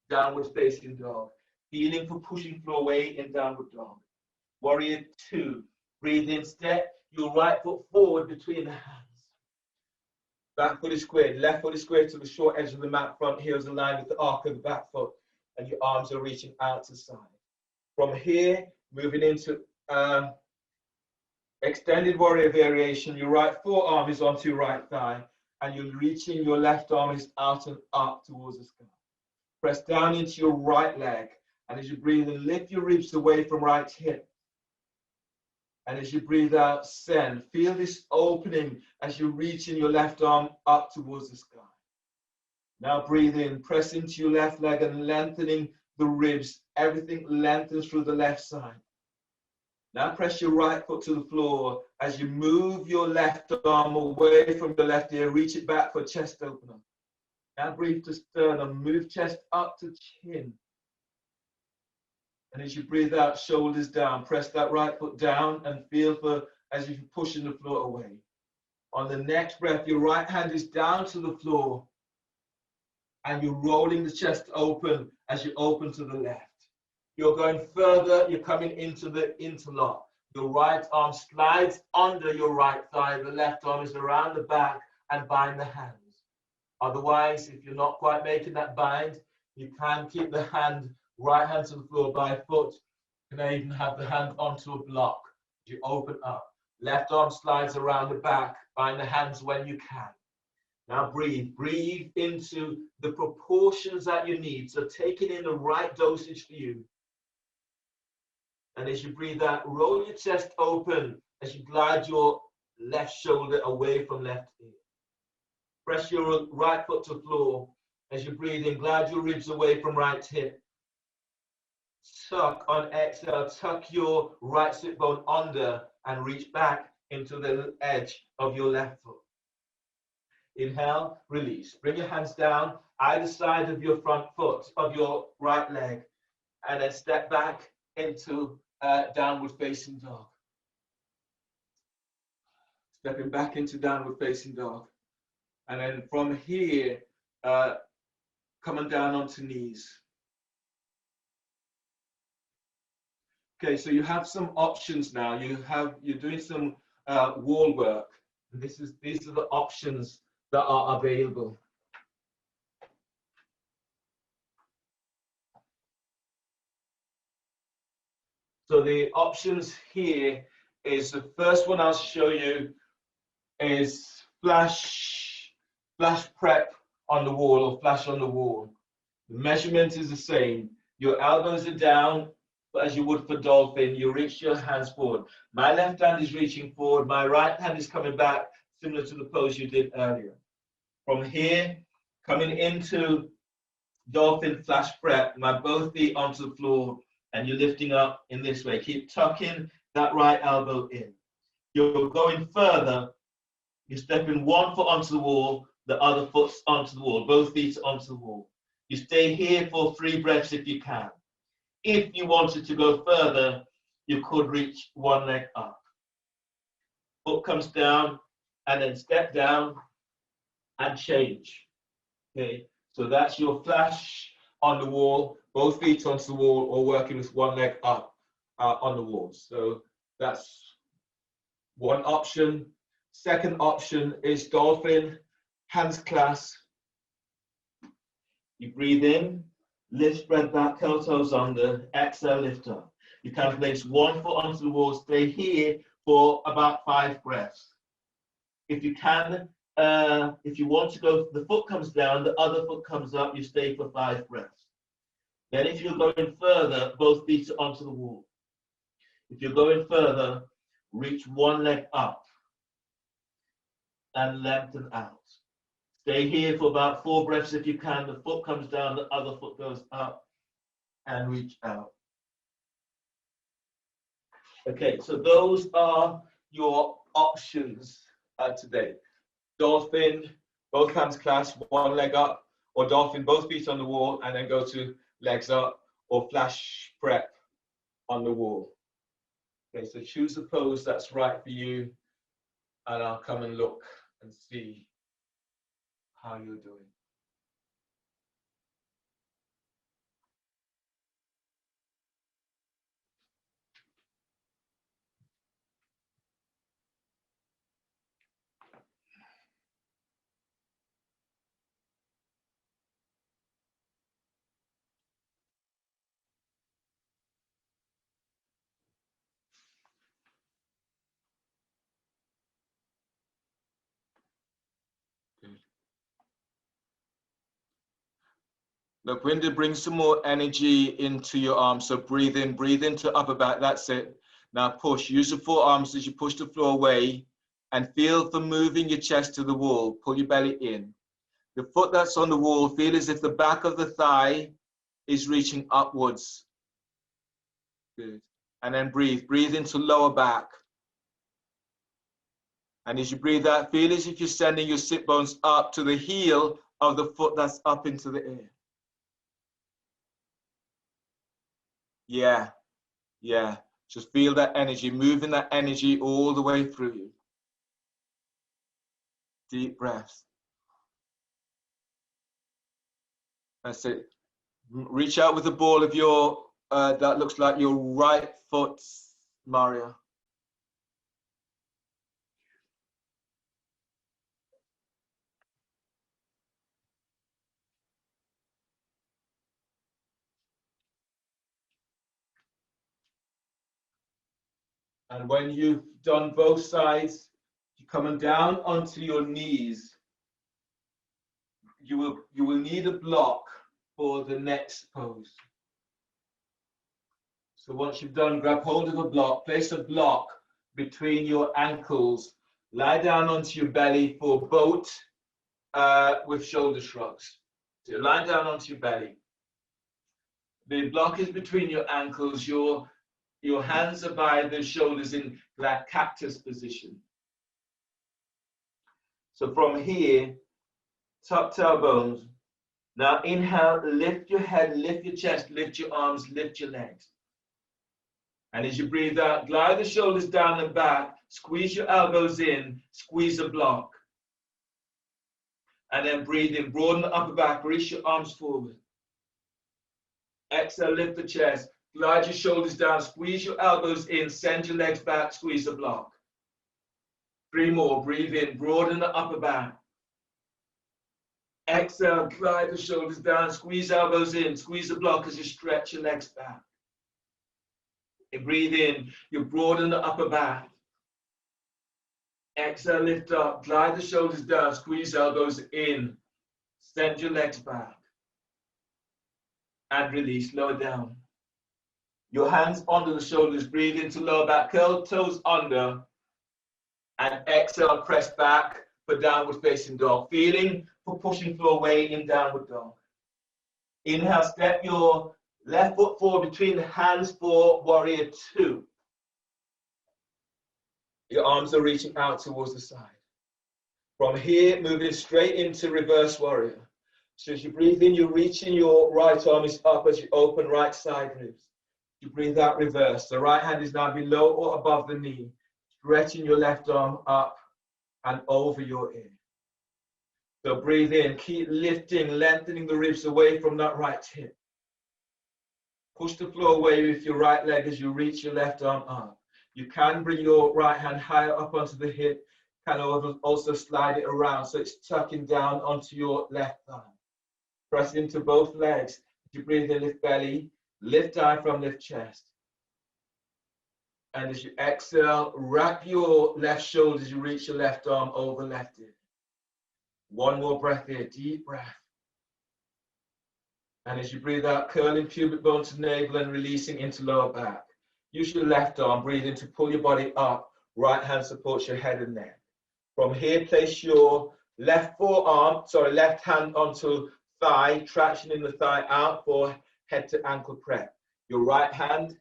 downward facing dog. Feeling for pushing floor weight in downward dog. Warrior 2. Breathe in, step your right foot forward between the hands. Back foot is squared, left foot is squared to the short edge of the mat, front heels aligned with the arc of the back foot, and your arms are reaching out to side. From here, moving into extended warrior variation, your right forearm is onto your right thigh, and you're reaching your left arm is out and up towards the sky. Press down into your right leg, and as you breathe in, lift your ribs away from right hip. And as you breathe out, send. Feel this opening as you're reaching your left arm up towards the sky. Now breathe in, press into your left leg and lengthening the ribs. Everything lengthens through the left side. Now press your right foot to the floor as you move your left arm away from the left ear. Reach it back for chest opener. Now breathe to sternum. Move chest up to chin. And as you breathe out, shoulders down, press that right foot down and feel for as you're pushing the floor away. On the next breath, your right hand is down to the floor and you're rolling the chest open as you open to the left. You're going further, you're coming into the interlock. Your right arm slides under your right thigh, the left arm is around the back and bind the hands. Otherwise, if you're not quite making that bind, you can keep the hand right hand to the floor by a foot. You can even have the hand onto a block. You open up. Left arm slides around the back. Bind the hands when you can. Now breathe. Breathe into the proportions that you need. So taking in the right dosage for you. And as you breathe out, roll your chest open as you glide your left shoulder away from left ear. Press your right foot to the floor. As you breathe in, glide your ribs away from right hip. Tuck on exhale, tuck your right sit bone under and reach back into the edge of your left foot. Inhale, release. Bring your hands down either side of your front foot, of your right leg, and then step back into downward facing dog. Stepping back into downward facing dog. And then from here, coming down onto knees. Okay, so you have some options now. You're doing some wall work. These are the options that are available. So the options here is the first one I'll show you is flash prep on the wall or flash on the wall. The measurement is the same. Your elbows are down. As you would for dolphin, you reach your hands forward. My left hand is reaching forward. My right hand is coming back, similar to the pose you did earlier. From here, coming into dolphin flash prep, my both feet onto the floor, and you're lifting up in this way. Keep tucking that right elbow in. You're going further. You're stepping one foot onto the wall, the other foot's onto the wall, both feet onto the wall. You stay here for 3 breaths if you can. If you wanted to go further, you could reach one leg up. Foot comes down and then step down and change. Okay, so that's your flash on the wall, both feet onto the wall, or working with one leg up on the wall. So that's one option. Second option is dolphin, hands clasp. You breathe in. Lift, spread back, curl toes under, exhale, lift up. You can place one foot onto the wall, stay here for about 5 breaths. If you can, if you want to go, the foot comes down, the other foot comes up, you stay for 5 breaths. Then if you're going further, both feet are onto the wall. If you're going further, reach one leg up and lengthen out. Stay here for about 4 breaths if you can. The foot comes down, the other foot goes up and reach out. Okay, so those are your options today. Dolphin, both hands clasped, one leg up, or dolphin, both feet on the wall, and then go to legs up, or flash prep on the wall. Okay, so choose the pose that's right for you, and I'll come and look and see how you're doing. Look, we're going to bring some more energy into your arms. So breathe into upper back. That's it. Now push. Use the forearms as you push the floor away and feel for moving your chest to the wall. Pull your belly in. The foot that's on the wall, feel as if the back of the thigh is reaching upwards. Good. And then breathe. Breathe into lower back. And as you breathe out, feel as if you're sending your sit bones up to the heel of the foot that's up into the air. Yeah, yeah. Just feel that energy, moving that energy all the way through you. Deep breaths. That's it. Reach out with the ball of your, that looks like your right foot, Mario. And when you've done both sides, you're coming down onto your knees. You will need a block for the next pose. So once you've done, grab hold of a block, place a block between your ankles, lie down onto your belly for boat with shoulder shrugs. So you're lying down onto your belly. The block is between your ankles, your hands are by the shoulders in that cactus position. So from here, tuck tailbones. Now inhale, lift your head, lift your chest, lift your arms, lift your legs. And as you breathe out, glide the shoulders down and back, squeeze your elbows in, squeeze a block. And then breathe in, broaden the upper back, reach your arms forward. Exhale, lift the chest, glide your shoulders down, squeeze your elbows in, send your legs back, squeeze a block. 3 more, breathe in, broaden the upper back. Exhale, glide the shoulders down, squeeze elbows in, squeeze the block as you stretch your legs back. And breathe in, you broaden the upper back. Exhale, lift up, glide the shoulders down, squeeze elbows in, send your legs back. And release, lower down. Your hands under the shoulders, breathe into lower back, curl toes under, and exhale, press back for downward facing dog. Feeling for pushing floor away in downward dog. Inhale, step your left foot forward between the hands for warrior 2. Your arms are reaching out towards the side. From here, moving straight into reverse warrior. So as you breathe in, you're reaching your right arm is up as you open right side ribs. You breathe out, reverse. The right hand is now below or above the knee. Stretching your left arm up and over your ear. So breathe in, keep lifting, lengthening the ribs away from that right hip. Push the floor away with your right leg as you reach your left arm up. You can bring your right hand higher up onto the hip, can also slide it around so it's tucking down onto your left thigh. Press into both legs. As you breathe in, lift belly, lift diaphragm, lift chest. And as you exhale, wrap your left shoulder as you reach your left arm over left ear. 1 more breath here, deep breath. And as you breathe out, curling pubic bone to navel and releasing into lower back. Use your left arm, breathe in to pull your body up. Right hand supports your head and neck. From here, place your left hand onto thigh, traction in the thigh out for head to ankle prep. Your right hand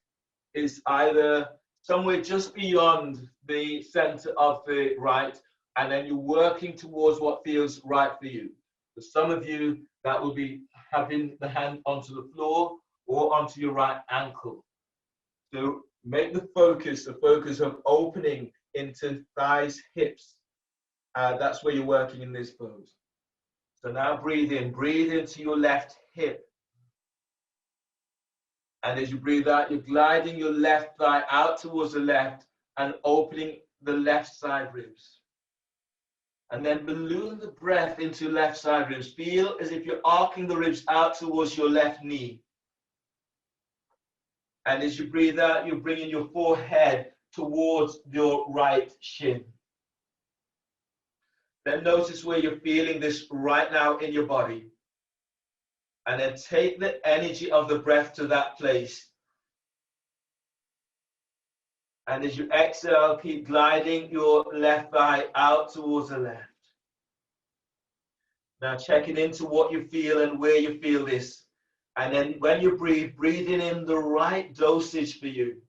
is either somewhere just beyond the center of the right, and then you're working towards what feels right for you. For some of you, that will be having the hand onto the floor or onto your right ankle. So make the focus of opening into thighs, hips. That's where you're working in this pose. So now breathe into your left hip. And as you breathe out, you're gliding your left thigh out towards the left and opening the left side ribs. And then balloon the breath into left side ribs. Feel as if you're arcing the ribs out towards your left knee. And as you breathe out, you're bringing your forehead towards your right shin. Then notice where you're feeling this right now in your body. And then take the energy of the breath to that place. And as you exhale, keep gliding your left thigh out towards the left. Now checking into what you feel and where you feel this. And then when you breathe, breathing in the right dosage for you.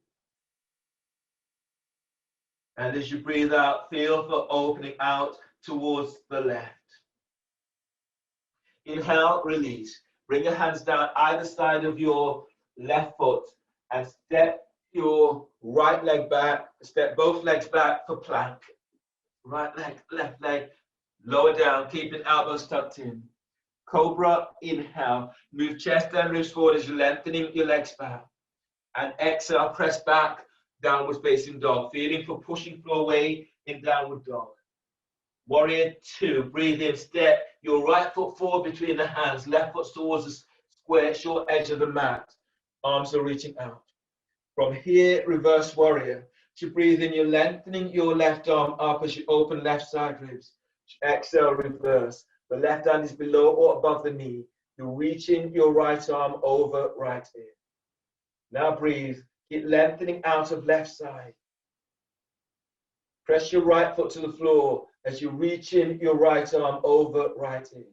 And as you breathe out, feel for opening out towards the left. Inhale, release. Bring your hands down either side of your left foot and step your right leg back. Step both legs back for plank. Right leg, left leg, lower down, keeping elbows tucked in. Cobra, inhale. Move chest and ribs forward as you're lengthening your legs back. And exhale, press back, downward facing dog. Feeling for pushing floor away in downward dog. Warrior 2, breathe in, step your right foot forward between the hands, left foot towards the square, short edge of the mat. Arms are reaching out. From here, reverse warrior. To breathe in, you're lengthening your left arm up as you open left side ribs. Exhale, reverse. The left hand is below or above the knee. You're reaching your right arm over right ear. Now breathe. Keep lengthening out of left side. Press your right foot to the floor as you reach in your right arm over right ear.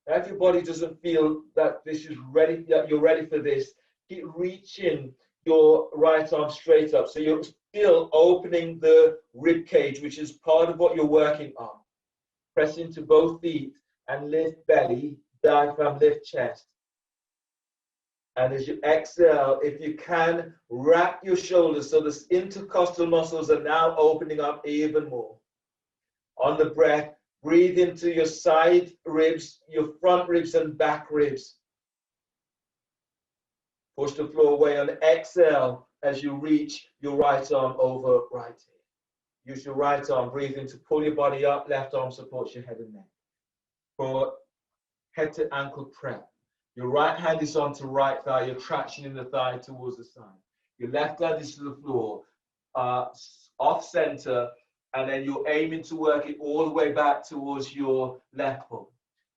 Now, if your body doesn't feel that this is ready, that you're ready for this, keep reaching your right arm straight up. So you're still opening the rib cage, which is part of what you're working on. Press into both feet and lift belly, diaphragm, lift chest. And as you exhale, if you can, wrap your shoulders so the intercostal muscles are now opening up even more. On the breath, breathe into your side ribs, your front ribs and back ribs. Push the floor away on exhale as you reach your right arm over right ear. Use your right arm, breathe in to pull your body up, left arm supports your head and neck. For head to ankle prep. Your right hand is onto right thigh, your traction in the thigh towards the side. Your left hand is to the floor, off center, and then you're aiming to work it all the way back towards your left foot.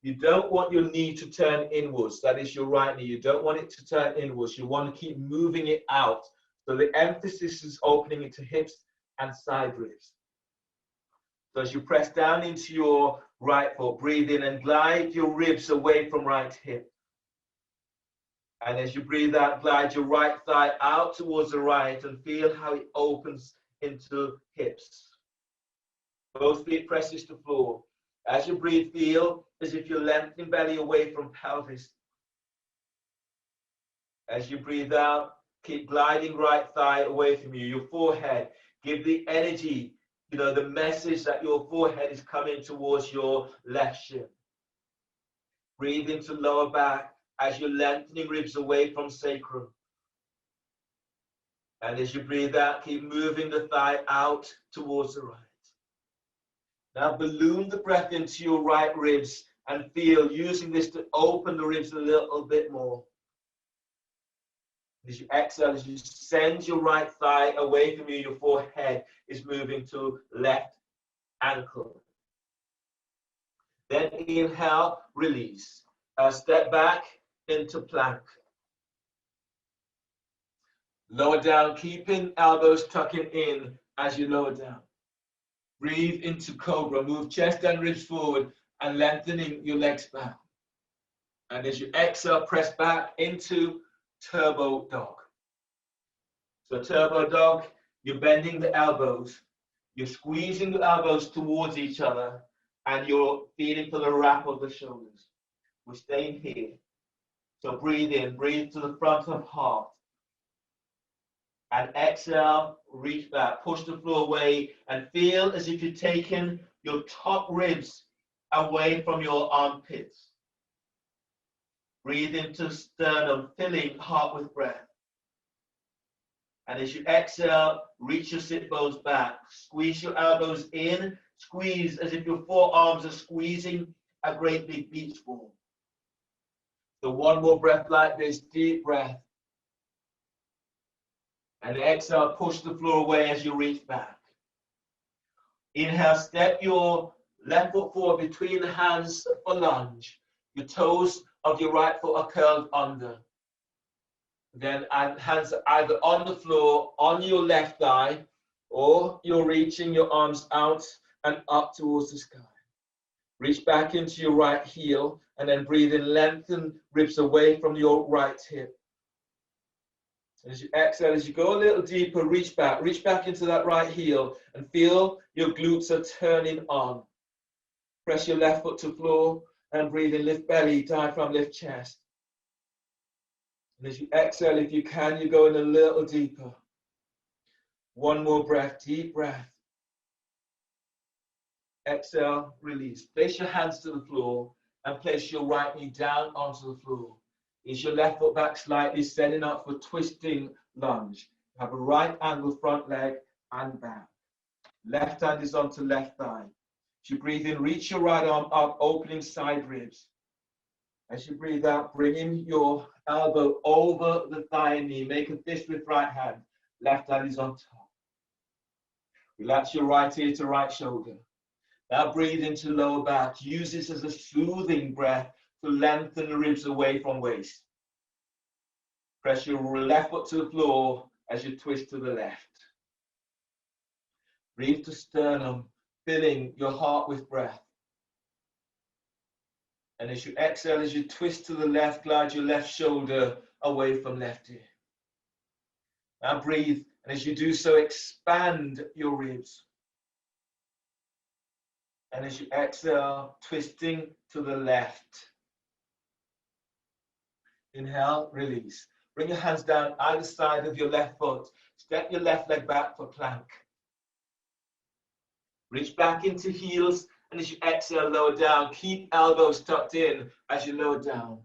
You don't want your knee to turn inwards, that is your right knee. You don't want it to turn inwards. You want to keep moving it out. So the emphasis is opening into hips and side ribs. So as you press down into your right foot, breathe in and glide your ribs away from right hip. And as you breathe out, glide your right thigh out towards the right and feel how it opens into hips. Both feet presses to floor. As you breathe, feel as if you're lengthening belly away from pelvis. As you breathe out, keep gliding right thigh away from you, your forehead. Give the energy, the message that your forehead is coming towards your left shin. Breathe into lower back as you're lengthening ribs away from sacrum. And as you breathe out, keep moving the thigh out towards the right. Now balloon the breath into your right ribs and feel, using this to open the ribs a little bit more. As you exhale, as you send your right thigh away from you, your forehead is moving to left ankle. Then inhale, release. Step back into plank. Lower down, keeping elbows tucking in as you lower down. Breathe into cobra. Move chest and ribs forward and lengthening your legs back. And as you exhale, press back into turbo dog. So turbo dog, you're bending the elbows. You're squeezing the elbows towards each other and you're feeling for the wrap of the shoulders. We're staying here. So breathe in, breathe to the front of heart. And exhale, reach back, push the floor away and feel as if you're taking your top ribs away from your armpits. Breathe into sternum, filling heart with breath. And as you exhale, reach your sit bones back. Squeeze your elbows in, squeeze as if your forearms are squeezing a great big beach ball. So one more breath like this, deep breath. And exhale, push the floor away as you reach back. Inhale, step your left foot forward between the hands for lunge. Your toes of your right foot are curled under. Then hands are either on the floor, on your left thigh, or you're reaching your arms out and up towards the sky. Reach back into your right heel and then breathe in, lengthen ribs away from your right hip. As you exhale, as you go a little deeper, reach back into that right heel and feel your glutes are turning on. Press your left foot to floor and breathe in, lift belly, diaphragm, lift chest. And as you exhale, if you can, you go in a little deeper. One more breath, deep breath. Exhale, release. Place your hands to the floor and place your right knee down onto the floor. Is your left foot back slightly, setting up for twisting lunge. Have a right angle front leg and back. Left hand is onto left thigh. As you breathe in, reach your right arm up, opening side ribs. As you breathe out, bringing your elbow over the thigh and knee. Make a fist with right hand. Left hand is on top. Relax your right ear to right shoulder. Now breathe into lower back. Use this as a soothing breath to lengthen the ribs away from waist. Press your left foot to the floor as you twist to the left. Breathe to sternum, filling your heart with breath. And as you exhale, as you twist to the left, glide your left shoulder away from left ear. Now breathe, and as you do so, expand your ribs. And as you exhale, twisting to the left. Inhale, release. Bring your hands down either side of your left foot. Step your left leg back for plank. Reach back into heels, and as you exhale, lower down. Keep elbows tucked in as you lower down.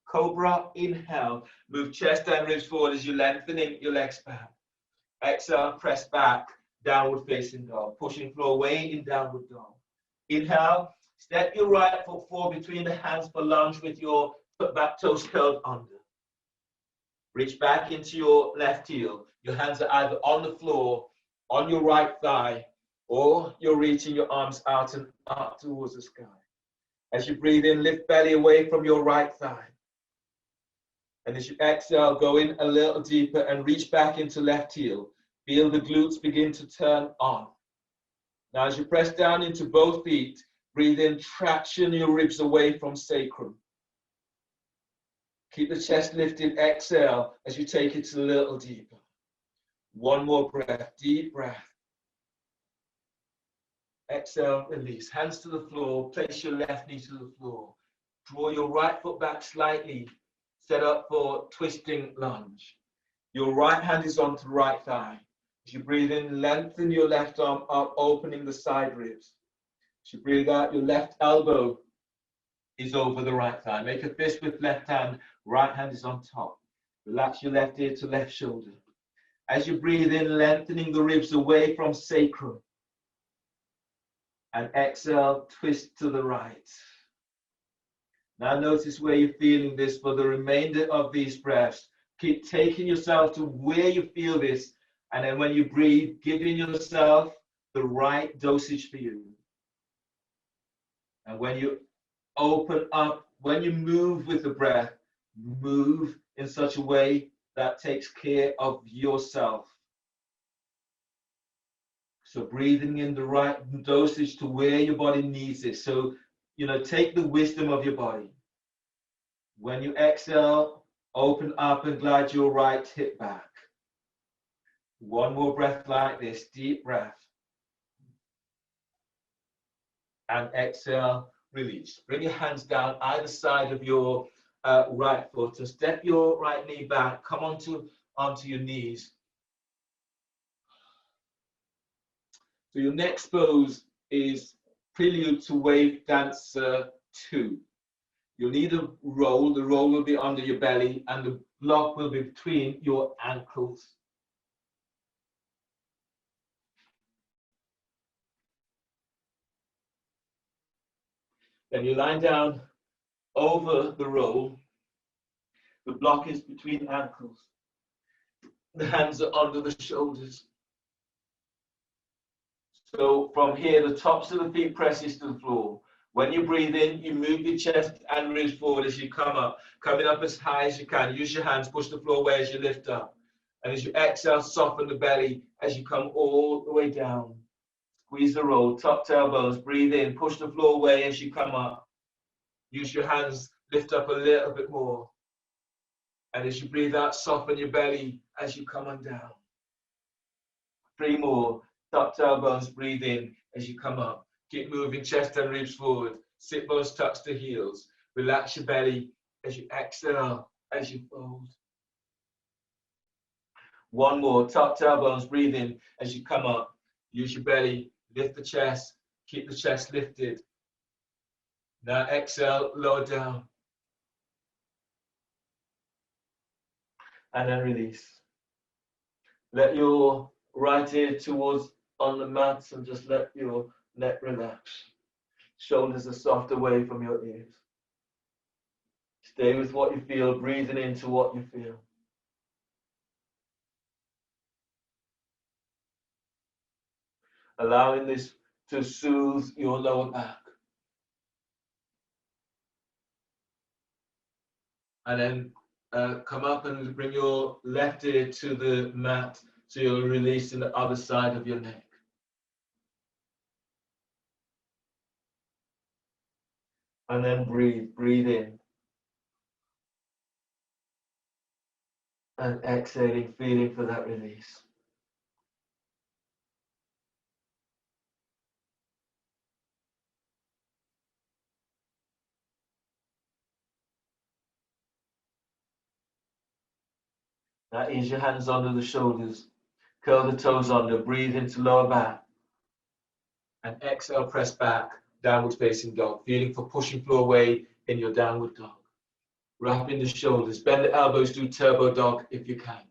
Cobra, inhale. Move chest and ribs forward as you're lengthening your legs back. Exhale, press back, downward facing dog. Pushing floor away in downward dog. Inhale, step your right foot forward between the hands for lunge with your back toes curled under. Reach back into your left heel. Your hands are either on the floor, on your right thigh, or you're reaching your arms out and up towards the sky. As you breathe in, lift belly away from your right thigh. And as you exhale, go in a little deeper and reach back into left heel. Feel the glutes begin to turn on. Now, as you press down into both feet, breathe in, traction your ribs away from sacrum. Keep the chest lifted, exhale as you take it a little deeper. One more breath, deep breath. Exhale, release. Hands to the floor, place your left knee to the floor. Draw your right foot back slightly, set up for twisting lunge. Your right hand is onto the right thigh. As you breathe in, lengthen your left arm up, opening the side ribs. As you breathe out, your left elbow is over the right thigh. Make a fist with left hand, right hand is on top. Relax your left ear to left shoulder. As you breathe in, lengthening the ribs away from sacrum. And exhale, twist to the right. Now notice where you're feeling this for the remainder of these breaths. Keep taking yourself to where you feel this. And then when you breathe, giving yourself the right dosage for you. And when you open up, when you move with the breath, move in such a way that takes care of yourself. So breathing in the right dosage to where your body needs it. So, take the wisdom of your body. When you exhale, open up and glide your right hip back. One more breath like this, deep breath. And exhale, release. Bring your hands down either side of your right foot and step your right knee back. Come onto your knees. So your next pose is Prelude to Wave Dancer 2. You'll need a roll. The roll will be under your belly and the block will be between your ankles. Then you lie down over the roll. The block is between ankles. The hands are under the shoulders. So from here, the tops of the feet presses to the floor. When you breathe in, you move your chest and ribs forward as you come up, coming up as high as you can. Use your hands, push the floor away as you lift up. And as you exhale, soften the belly as you come all the way down. Squeeze the roll, top tailbones, breathe in, push the floor away as you come up. Use your hands, lift up a little bit more. And as you breathe out, soften your belly as you come on down. 3 more, top tailbones, breathe in as you come up. Keep moving chest and ribs forward. Sit bones touch the heels. Relax your belly as you exhale, as you fold. 1 more, top tailbones, breathe in as you come up. Use your belly, lift the chest, keep the chest lifted. Now exhale, lower down. And then release. Let your right ear towards on the mats and just let your neck relax. Shoulders are soft away from your ears. Stay with what you feel, breathing into what you feel. Allowing this to soothe your lower back. And then come up and bring your left ear to the mat so you're releasing the other side of your neck. And then breathe in. And exhaling, feeling for that release. Now ease your hands under the shoulders. Curl the toes under, breathe into lower back. And exhale, press back, downward facing dog. Feeling for pushing floor away in your downward dog. Wrapping the shoulders, bend the elbows, do turbo dog if you can.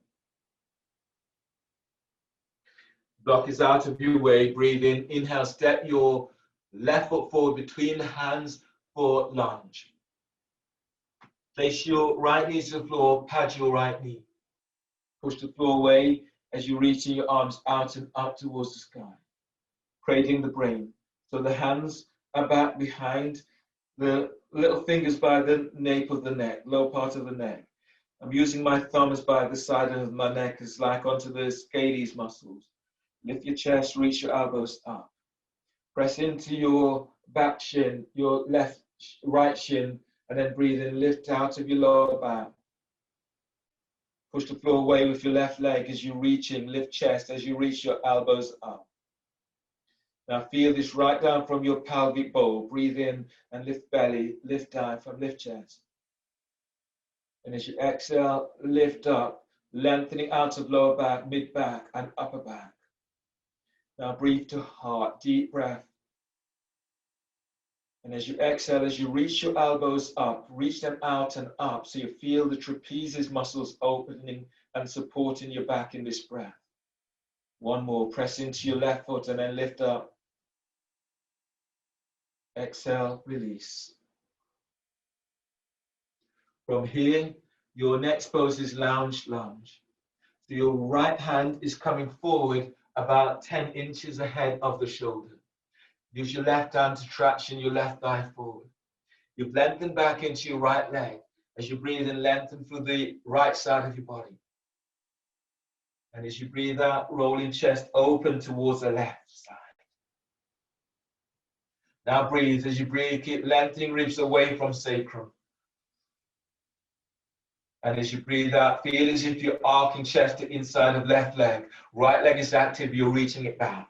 Block is out of your way, breathe in, inhale, step your left foot forward between the hands for lunge. Place your right knee to the floor, pad your right knee. Push the floor away as you reach your arms out and up towards the sky. Cradling the brain. So the hands are back behind, the little fingers by the nape of the neck, low part of the neck. I'm using my thumbs by the side of my neck as like onto the scales muscles. Lift your chest, reach your elbows up. Press into your back shin, your right shin, and then breathe in, lift out of your lower back. Push the floor away with your left leg as you reach in, lift chest as you reach your elbows up. Now feel this right down from your pelvic bowl. Breathe in and lift belly, lift diaphragm, lift chest. And as you exhale, lift up, lengthening out of lower back, mid back, and upper back. Now breathe to heart, deep breath. And as you exhale, as you reach your elbows up, reach them out and up so you feel the trapezius muscles opening and supporting your back in this breath. 1 more, press into your left foot and then lift up. Exhale, release. From here, your next pose is lounge lunge. So your right hand is coming forward about 10 inches ahead of the shoulder. Use your left hand to traction your left thigh forward. You've lengthened back into your right leg. As you breathe in, lengthen through the right side of your body. And as you breathe out, rolling chest open towards the left side. Now breathe. As you breathe, keep lengthening ribs away from sacrum. And as you breathe out, feel as if you're arcing chest to inside of left leg. Right leg is active, you're reaching it back.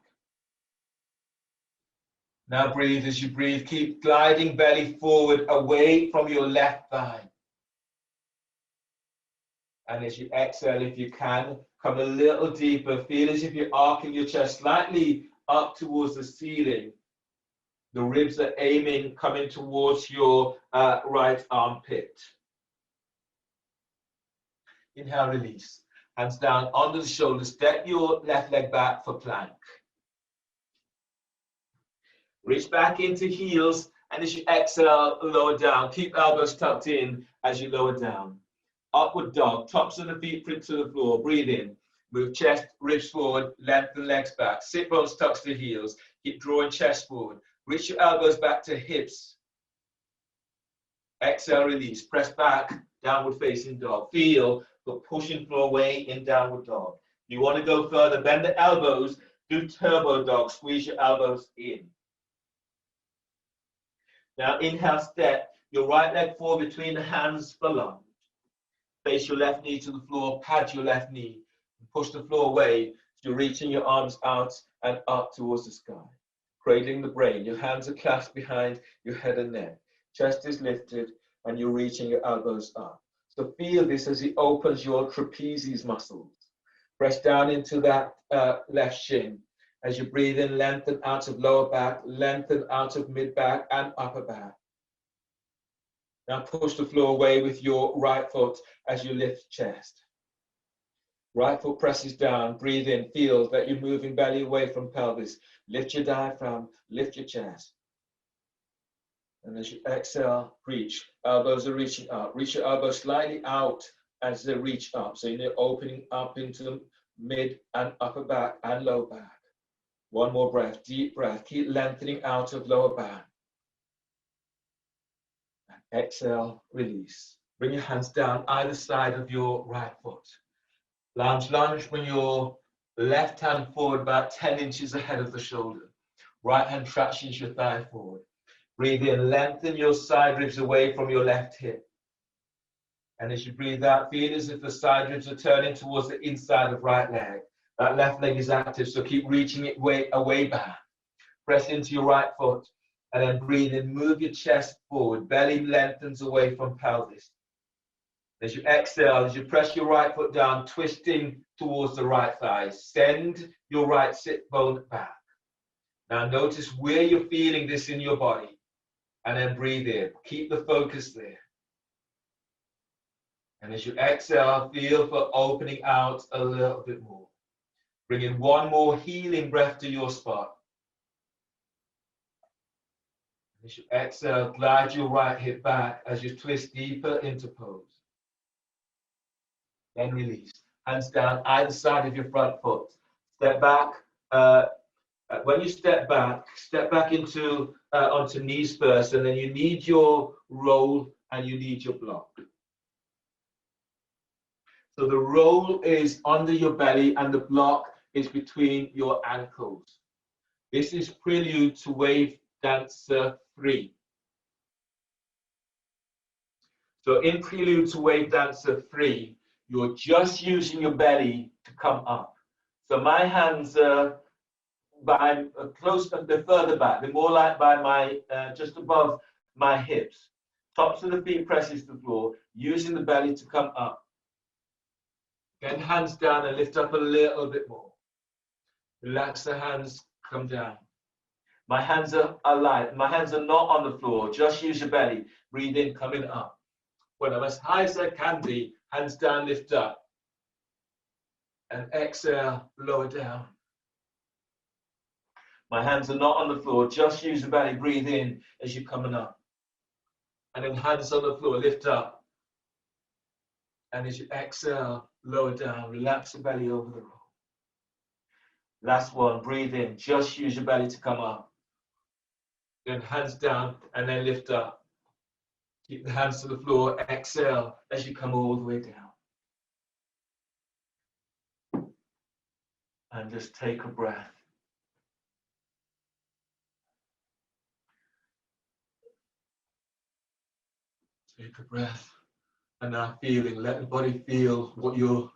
Now breathe. As you breathe, keep gliding belly forward away from your left thigh. And as you exhale, if you can, come a little deeper. Feel as if you're arcing your chest slightly up towards the ceiling. The ribs are aiming, coming towards your right armpit. Inhale, release. Hands down under the shoulders. Step your left leg back for plank. Reach back into heels, and as you exhale, lower down. Keep elbows tucked in as you lower down. Upward dog, tops of the feet print to the floor. Breathe in. Move chest, ribs forward, lengthen legs back. Sit bones touch the heels. Keep drawing chest forward. Reach your elbows back to hips. Exhale, release. Press back, downward facing dog. Feel the pushing floor away in downward dog. You want to go further, bend the elbows, do turbo dog. Squeeze your elbows in. Now inhale, step. Your right leg forward between the hands for lunge. Face your left knee to the floor, pad your left knee. Push the floor away. So you're reaching your arms out and up towards the sky. Cradling the brain. Your hands are clasped behind your head and neck. Chest is lifted and you're reaching your elbows up. So feel this as it opens your trapezius muscles. Press down into that left shin. As you breathe in, lengthen out of lower back, lengthen out of mid back and upper back. Now push the floor away with your right foot as you lift chest. Right foot presses down, breathe in, feel that you're moving belly away from pelvis. Lift your diaphragm, lift your chest. And as you exhale, reach. Elbows are reaching up. Reach your elbows slightly out as they reach up. So you're opening up into the mid and upper back and low back. One more breath, deep breath. Keep lengthening out of lower back. And exhale, release. Bring your hands down either side of your right foot. Lunge, bring your left hand forward about 10 inches ahead of the shoulder. Right hand tractions your thigh forward. Breathe in, lengthen your side ribs away from your left hip. And as you breathe out, feel as if the side ribs are turning towards the inside of right leg. That left leg is active, so keep reaching it away back. Press into your right foot, and then breathe in, move your chest forward. Belly lengthens away from pelvis. As you exhale, as you press your right foot down, twisting towards the right thigh, send your right sit bone back. Now notice where you're feeling this in your body, and then breathe in. Keep the focus there. And as you exhale, feel for opening out a little bit more. Bring in one more healing breath to your spot. As you exhale, glide your right hip back as you twist deeper into pose. Then release. Hands down either side of your front foot. Step back. When you step back into onto knees first, and then you need your roll and you need your block. So the roll is under your belly and the block is between your ankles. This is prelude to wave dancer 3. So in prelude to wave dancer 3, you're just using your belly to come up. So my hands are by close, they're further back. They're more like by my just above my hips. Tops of the feet presses the floor, using the belly to come up. Again, hands down and lift up a little bit more. Relax the hands, come down. My hands are light. My hands are not on the floor. Just use your belly. Breathe in, coming up. When I'm as high as I can be, hands down, lift up. And exhale, lower down. My hands are not on the floor. Just use the belly. Breathe in as you're coming up. And then hands on the floor, lift up. And as you exhale, lower down. Relax the belly over the roll. Last one, breathe in. Just use your belly to come up. Then hands down and then lift up. Keep the hands to the floor. Exhale as you come all the way down. And just take a breath. Take a breath. And now feeling, let the body feel what you're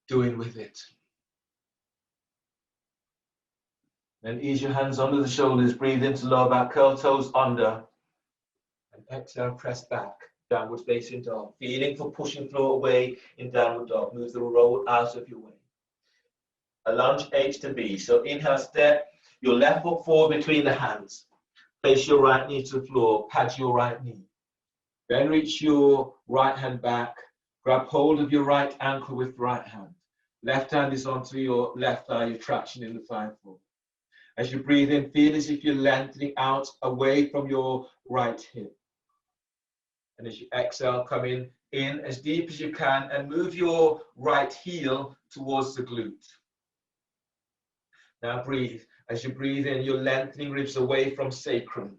doing with it. Then ease your hands under the shoulders, breathe into lower back, curl toes under. And exhale, press back, downward facing dog. Feeling for pushing floor away in downward dog. Move the roll out of your way. A lunge H to B. So inhale, step your left foot forward between the hands. Place your right knee to the floor, pad your right knee. Then reach your right hand back. Grab hold of your right ankle with the right hand. Left hand is onto your left thigh, your traction in the thigh forward. As you breathe in, feel as if you're lengthening out away from your right hip. And as you exhale, come in as deep as you can and move your right heel towards the glute. Now breathe. As you breathe in, you're lengthening ribs away from sacrum.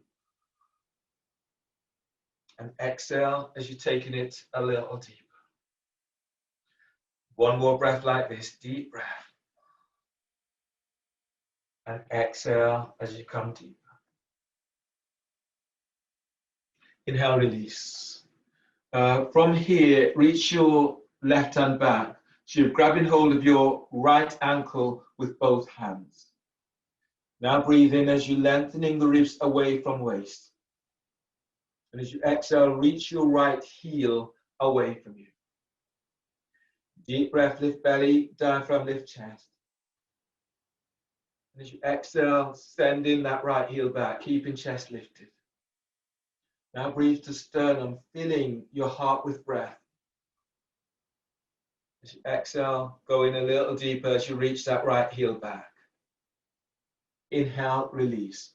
And exhale as you're taking it a little deeper. One more breath like this, deep breath. And exhale as you come deeper. Inhale, release. From here, reach your left hand back. So you're grabbing hold of your right ankle with both hands. Now breathe in as you're lengthening the ribs away from waist. And as you exhale, reach your right heel away from you. Deep breath, lift belly, diaphragm, lift chest. And as you exhale, send in that right heel back, keeping chest lifted. Now breathe to sternum, filling your heart with breath. As you exhale, go in a little deeper as you reach that right heel back. Inhale, release.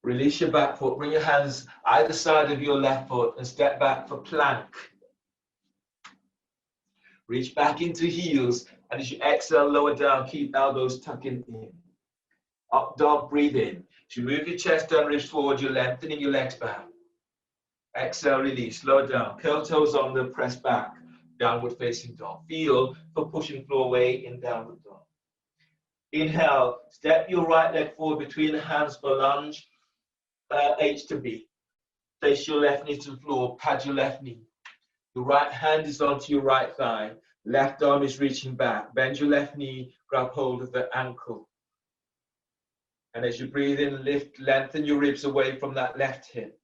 Release your back foot. Bring your hands either side of your left foot and step back for plank. Reach back into heels, and as you exhale, lower down, keep elbows tucking in. Up dog, breathe in. As you move your chest down, ribs forward, you're lengthening your legs back. Exhale, release, lower down. Curl toes on the press back. Downward facing dog. Feel for pushing floor away in downward dog. Inhale, step your right leg forward between the hands for lunge, H to B. Place your left knee to the floor, pad your left knee. Your right hand is onto your right thigh. Left arm is reaching back. Bend your left knee, grab hold of the ankle. And as you breathe in, lift, lengthen your ribs away from that left hip.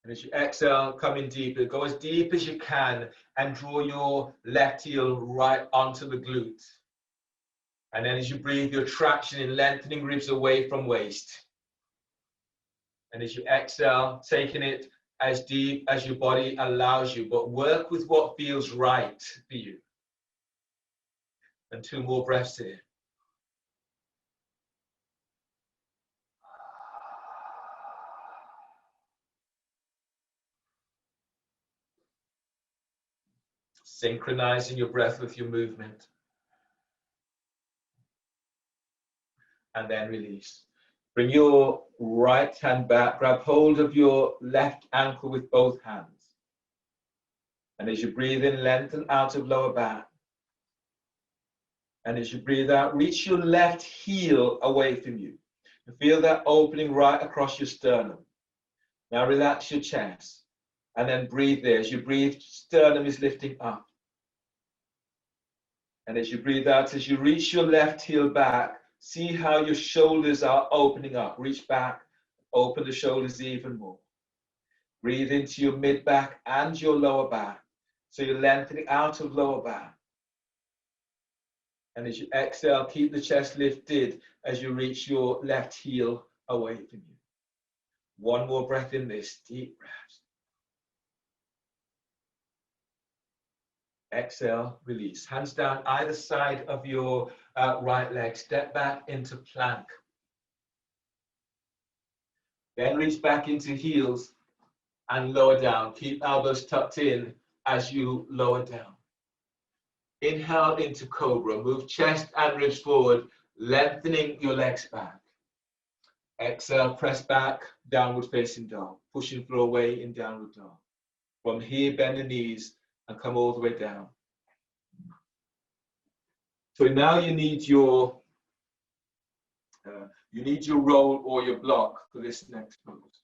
And as you exhale, come in deeper. Go as deep as you can and draw your left heel right onto the glute. And then as you breathe, your traction in lengthening ribs away from waist. And as you exhale, taking it as deep as your body allows you, but work with what feels right for you. And 2 more breaths here. Synchronizing your breath with your movement. And then release. Bring your right hand back, grab hold of your left ankle with both hands. And as you breathe in, lengthen out of lower back. And as you breathe out, reach your left heel away from you. You feel that opening right across your sternum. Now relax your chest. And then breathe there. As you breathe, sternum is lifting up. And as you breathe out, as you reach your left heel back, see how your shoulders are opening up. Reach back, open the shoulders even more. Breathe into your mid back and your lower back. So you're lengthening out of lower back. And as you exhale, keep the chest lifted as you reach your left heel away from you. 1 more breath in this, deep breath. Exhale, release. Hands down either side of your right leg. Step back into plank. Then reach back into heels and lower down. Keep elbows tucked in as you lower down. Inhale into cobra. Move chest and ribs forward, lengthening your legs back. Exhale, press back, downward facing dog. Pushing floor away in downward dog. From here, bend the knees and come all the way down. So now you need your roll or your block for this next pose.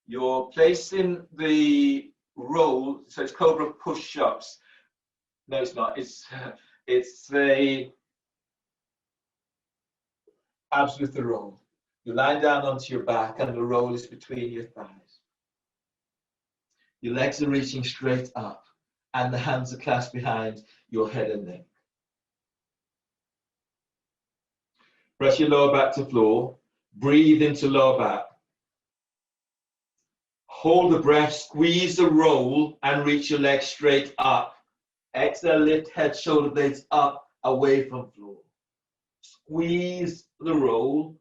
You're placing the roll, so it's cobra push-ups. No, it's not. It's the abs with the roll. You lie down onto your back and the roll is between your thighs. Your legs are reaching straight up and the hands are clasped behind your head and neck. Press your lower back to floor. Breathe into lower back. Hold the breath, squeeze the roll and reach your legs straight up. Exhale, lift head, shoulder blades up, away from floor. Squeeze the roll,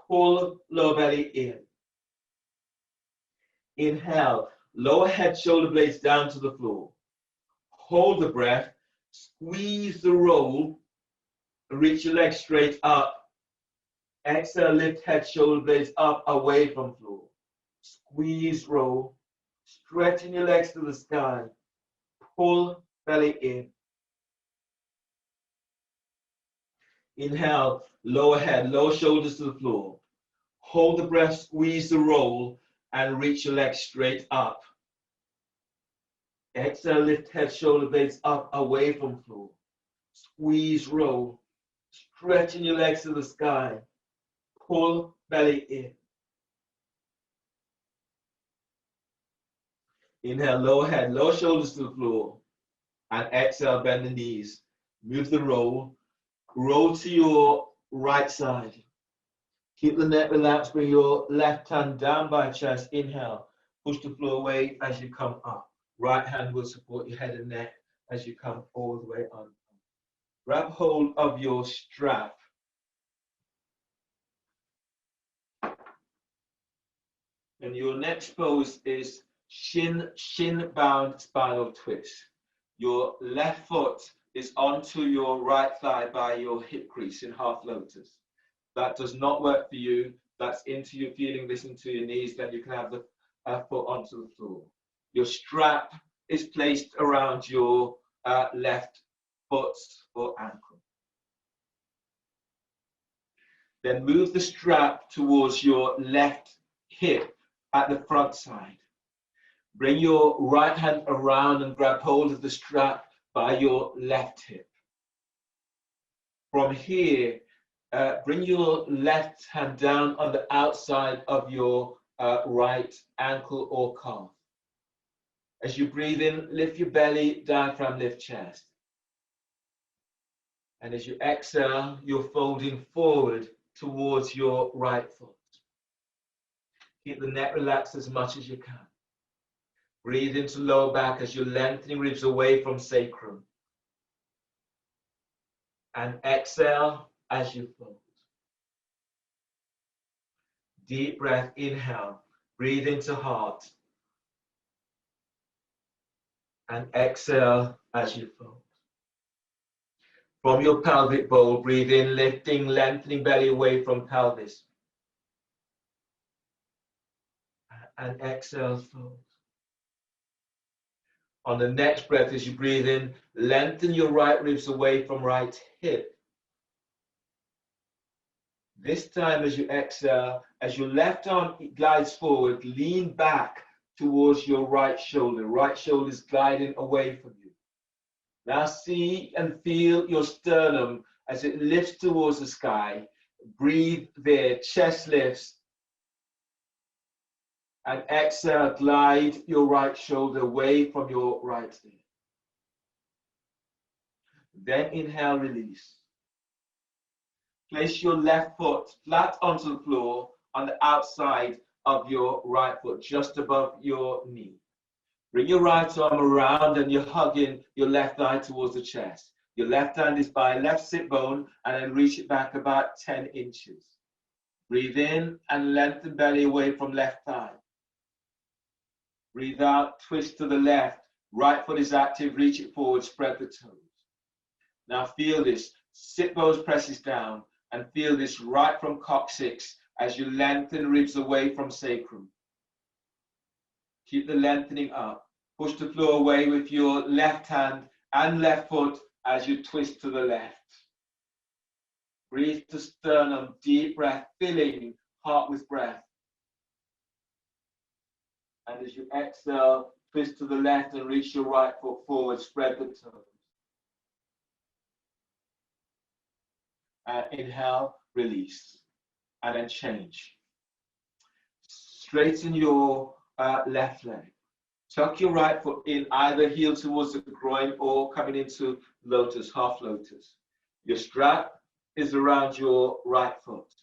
pull lower belly in. Inhale, lower head, shoulder blades down to the floor. Hold the breath, squeeze the roll, reach your legs straight up, Exhale, lift head, shoulder blades up, away from floor. Squeeze, roll. Stretching your legs to the sky. Pull belly in. Inhale, lower head, lower shoulders to the floor. Hold the breath, squeeze the roll, and reach your legs straight up. Exhale, lift head, shoulder blades up, away from floor. Squeeze, roll. Stretching your legs to the sky. Pull belly in. Inhale, lower head, lower shoulders to the floor. And exhale, bend the knees. Move the roll. Roll to your right side. Keep the neck relaxed. Bring your left hand down by chest. Inhale. Push the floor away as you come up. Right hand will support your head and neck as you come all the way on. Grab hold of your strap. And your next pose is Shin bound spinal twist. Your left foot is onto your right thigh by your hip crease in half lotus. That does not work for you. That's into your feeling, listen to your knees, then you can have the foot onto the floor. Your strap is placed around your left foot or ankle. Then move the strap towards your left hip at the front side. Bring your right hand around and grab hold of the strap by your left hip. From here, bring your left hand down on the outside of your right ankle or calf. As you breathe in, lift your belly, diaphragm, lift chest. And as you exhale, you're folding forward towards your right foot. Keep the neck relaxed as much as you can. Breathe into lower back as you're lengthening ribs away from sacrum. And exhale as you fold. Deep breath, inhale. Breathe into heart. And exhale as you fold. From your pelvic bowl, breathe in, lifting, lengthening belly away from pelvis. And exhale, fold. On the next breath, as you breathe in, lengthen your right ribs away from right hip. This time, as you exhale, as your left arm glides forward, lean back towards your right shoulder. Right shoulder is gliding away from you. Now see and feel your sternum as it lifts towards the sky. Breathe there, chest lifts. And exhale, glide your right shoulder away from your right ear. Then inhale, release. Place your left foot flat onto the floor on the outside of your right foot, just above your knee. Bring your right arm around and you're hugging your left thigh towards the chest. Your left hand is by left sit bone and then reach it back about 10 inches. Breathe in and lengthen belly away from left thigh. Breathe out, twist to the left. Right foot is active, reach it forward, spread the toes. Now feel this. Sit bones presses down and feel this right from coccyx as you lengthen ribs away from sacrum. Keep the lengthening up. Push the floor away with your left hand and left foot as you twist to the left. Breathe to sternum, deep breath, filling heart with breath. And as you exhale, twist to the left and reach your right foot forward, spread the toes. Inhale, release, and then change. Straighten your left leg. Tuck your right foot in, either heel towards the groin or coming into lotus, half lotus. Your strap is around your right foot.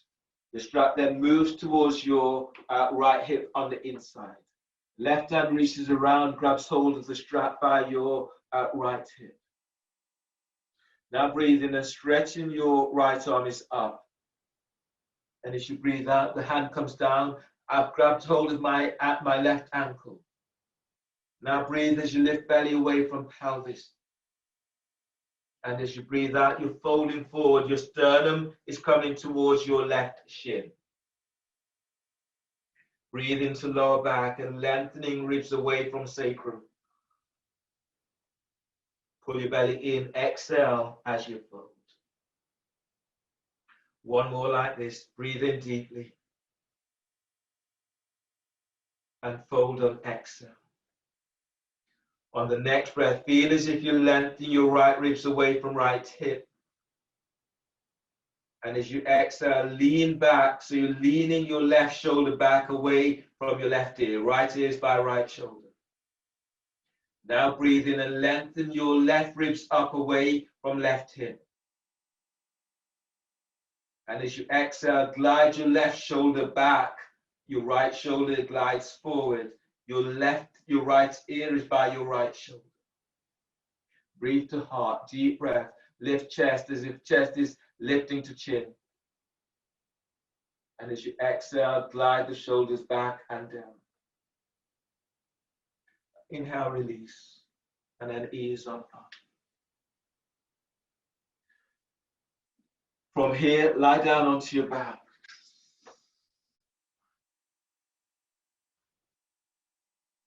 The strap then moves towards your right hip on the inside. Left hand reaches around, grabs hold of the strap by your right hip. Now breathe in and stretching your right arm is up. And as you breathe out, the hand comes down. I've grabbed hold of my left ankle. Now breathe as you lift belly away from pelvis. And as you breathe out, you're folding forward. Your sternum is coming towards your left shin. Breathe into lower back and lengthening ribs away from sacrum. Pull your belly in. Exhale as you fold. One more like this. Breathe in deeply. And fold on exhale. On the next breath, feel as if you lengthen your right ribs away from right hip. And as you exhale, lean back. So you're leaning your left shoulder back away from your left ear. Right ear is by right shoulder. Now breathe in and lengthen your left ribs up away from left hip. And as you exhale, glide your left shoulder back. Your right shoulder glides forward. Your right ear is by your right shoulder. Breathe to heart, deep breath. Lift chest as if chest is lifting to chin. And as you exhale, glide the shoulders back and down. Inhale, release, and then ease on up. From here, lie down onto your back.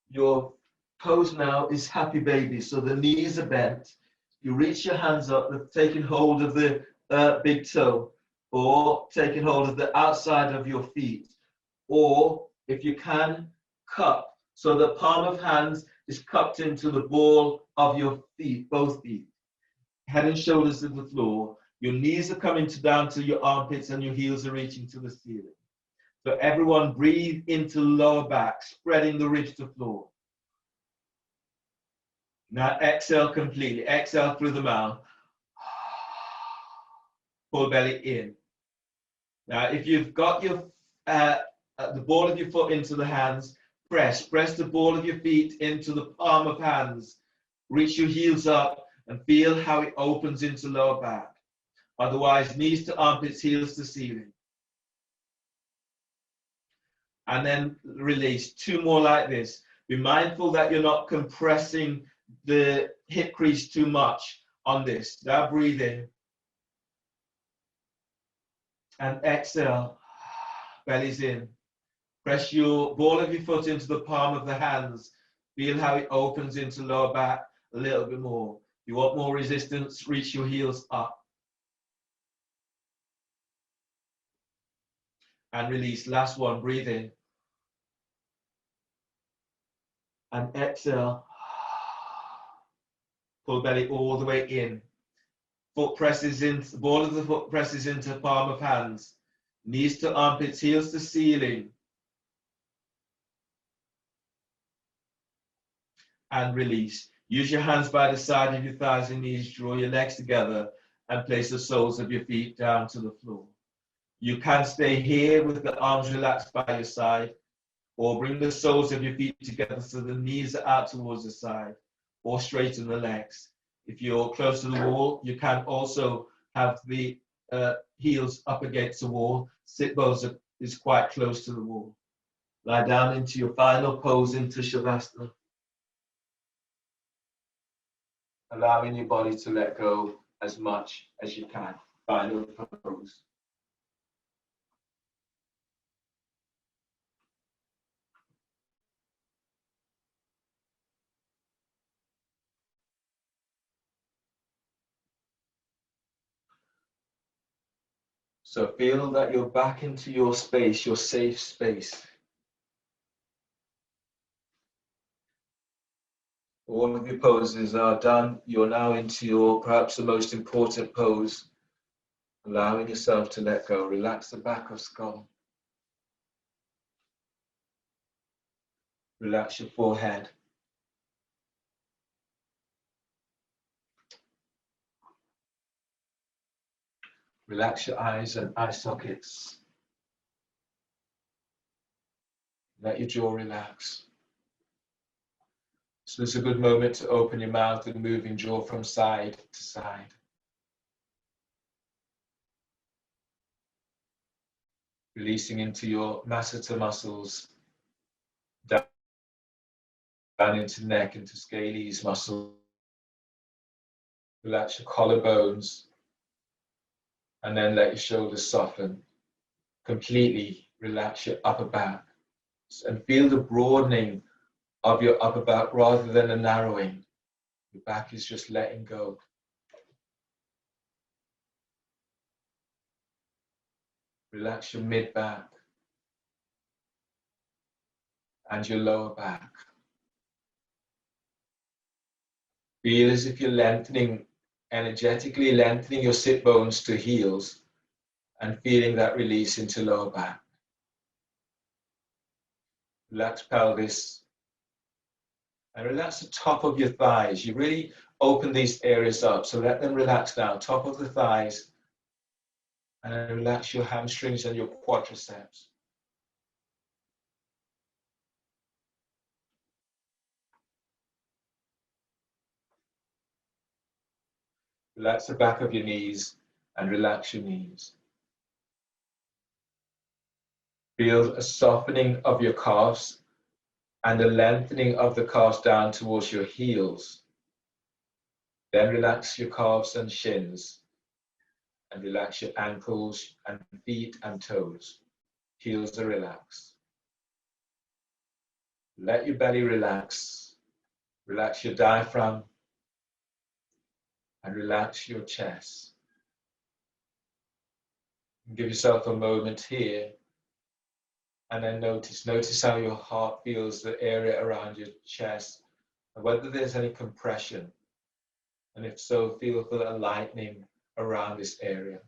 Your pose now is happy baby, so the knees are bent. You reach your hands up, taking hold of the big toe, or taking hold of the outside of your feet, or if you can, cup. So the palm of hands is cupped into the ball of your feet, both feet. Head and shoulders to the floor. Your knees are coming down to your armpits and your heels are reaching to the ceiling. So everyone breathe into lower back, spreading the ribs to floor. Now exhale completely. Exhale through the mouth. Pull belly in. Now if you've got your the ball of your foot into the hands, press the ball of your feet into the palm of hands. Reach your heels up and feel how it opens into lower back. Otherwise, knees to armpits, heels to ceiling. And then release. Two more like this. Be mindful that you're not compressing the hip crease too much on this. Now breathe in. And exhale. Belly's in. Press your ball of your foot into the palm of the hands. Feel how it opens into lower back a little bit more. If you want more resistance, reach your heels up. And release. Last one. Breathe in. And exhale. Pull belly all the way in. Foot presses into the ball of the foot presses into palm of hands. Knees to armpits, heels to ceiling. And release. Use your hands by the side of your thighs and knees. Draw your legs together and place the soles of your feet down to the floor. You can stay here with the arms relaxed by your side, or bring the soles of your feet together so the knees are out towards the side, or straighten the legs. If you're close to the wall, you can also have the heels up against the wall. Sit bones is quite close to the wall. Lie down into your final pose into Shavasana. Allowing your body to let go as much as you can. Final pose. So feel that you're back into your space, your safe space. All of your poses are done. You're now into your, perhaps the most important pose, allowing yourself to let go. Relax the back of skull. Relax your forehead. Relax your eyes and eye sockets. Let your jaw relax. So it's a good moment to open your mouth and move your jaw from side to side. Releasing into your masseter muscles, down into neck, into scales muscles, Relax your collarbones, and then let your shoulders soften. Completely relax your upper back and feel the broadening of your upper back rather than a narrowing. Your back is just letting go. Relax your mid back and your lower back. Feel as if you're lengthening, energetically lengthening your sit bones to heels and feeling that release into lower back. Relax pelvis and relax the top of your thighs. You really open these areas up, so let them relax now. Top of the thighs, and then relax your hamstrings and your quadriceps. Relax the back of your knees and relax your knees. Feel a softening of your calves and a lengthening of the calves down towards your heels. Then relax your calves and shins and relax your ankles and feet and toes. Heels are relaxed. Let your belly relax. Relax your diaphragm and relax your chest. Give yourself a moment here and then notice how your heart feels the area around your chest and whether there's any compression. And if so, feel a lightening around this area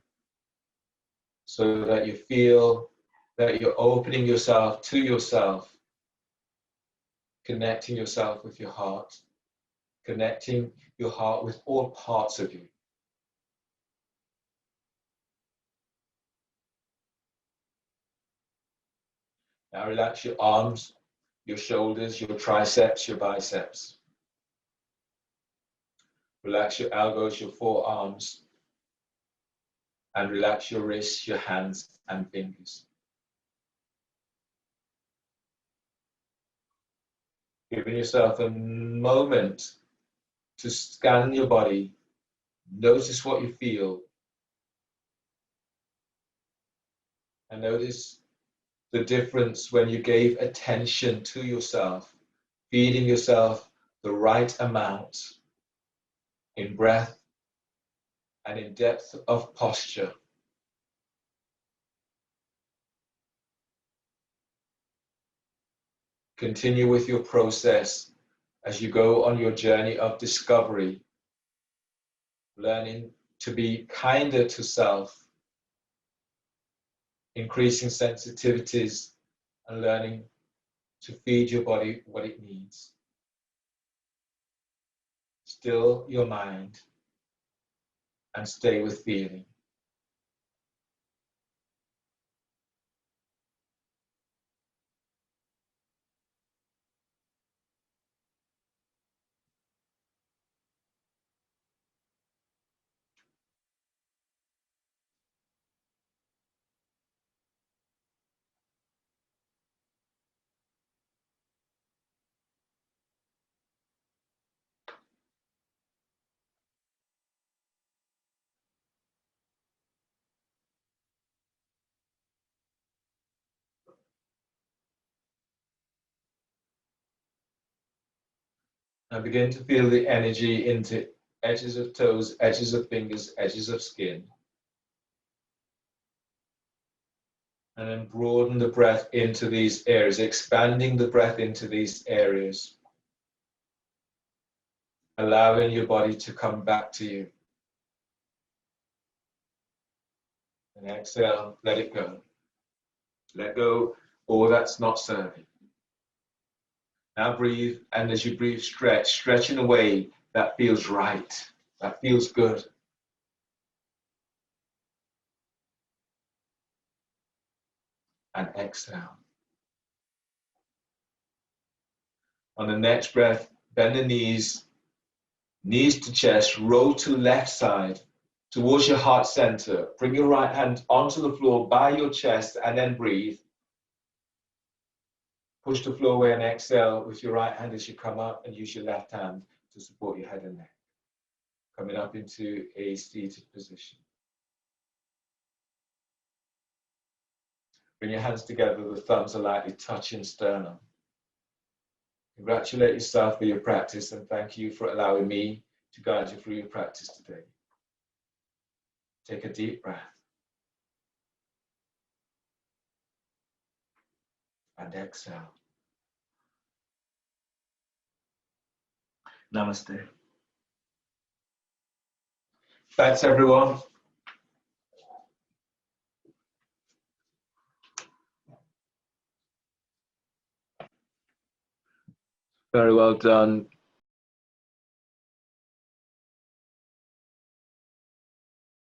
so that you feel that you're opening yourself to yourself, connecting yourself with your heart, connecting your heart with all parts of you. Now relax your arms, your shoulders, your triceps, your biceps. Relax your elbows, your forearms, and relax your wrists, your hands and fingers. Giving yourself a moment to scan your body, notice what you feel, and notice the difference when you gave attention to yourself, feeding yourself the right amount in breath and in depth of posture. Continue with your process as you go on your journey of discovery, learning to be kinder to self, increasing sensitivities, and learning to feed your body what it needs. Still your mind and stay with feeling. And begin to feel the energy into edges of toes, edges of fingers, edges of skin. And then broaden the breath into these areas, expanding the breath into these areas. Allowing your body to come back to you. And exhale, let it go. Let go all that's not serving. Now breathe, and as you breathe, stretch in a way that feels right, that feels good. And exhale. On the next breath, bend the knees, knees to chest, roll to left side, towards your heart center. Bring your right hand onto the floor by your chest and then breathe. Push the floor away and exhale with your right hand as you come up and use your left hand to support your head and neck. Coming up into a seated position. Bring your hands together, the thumbs are lightly touching sternum. Congratulate yourself for your practice and thank you for allowing me to guide you through your practice today. Take a deep breath. And exhale. Namaste. Thanks, everyone. Very well done.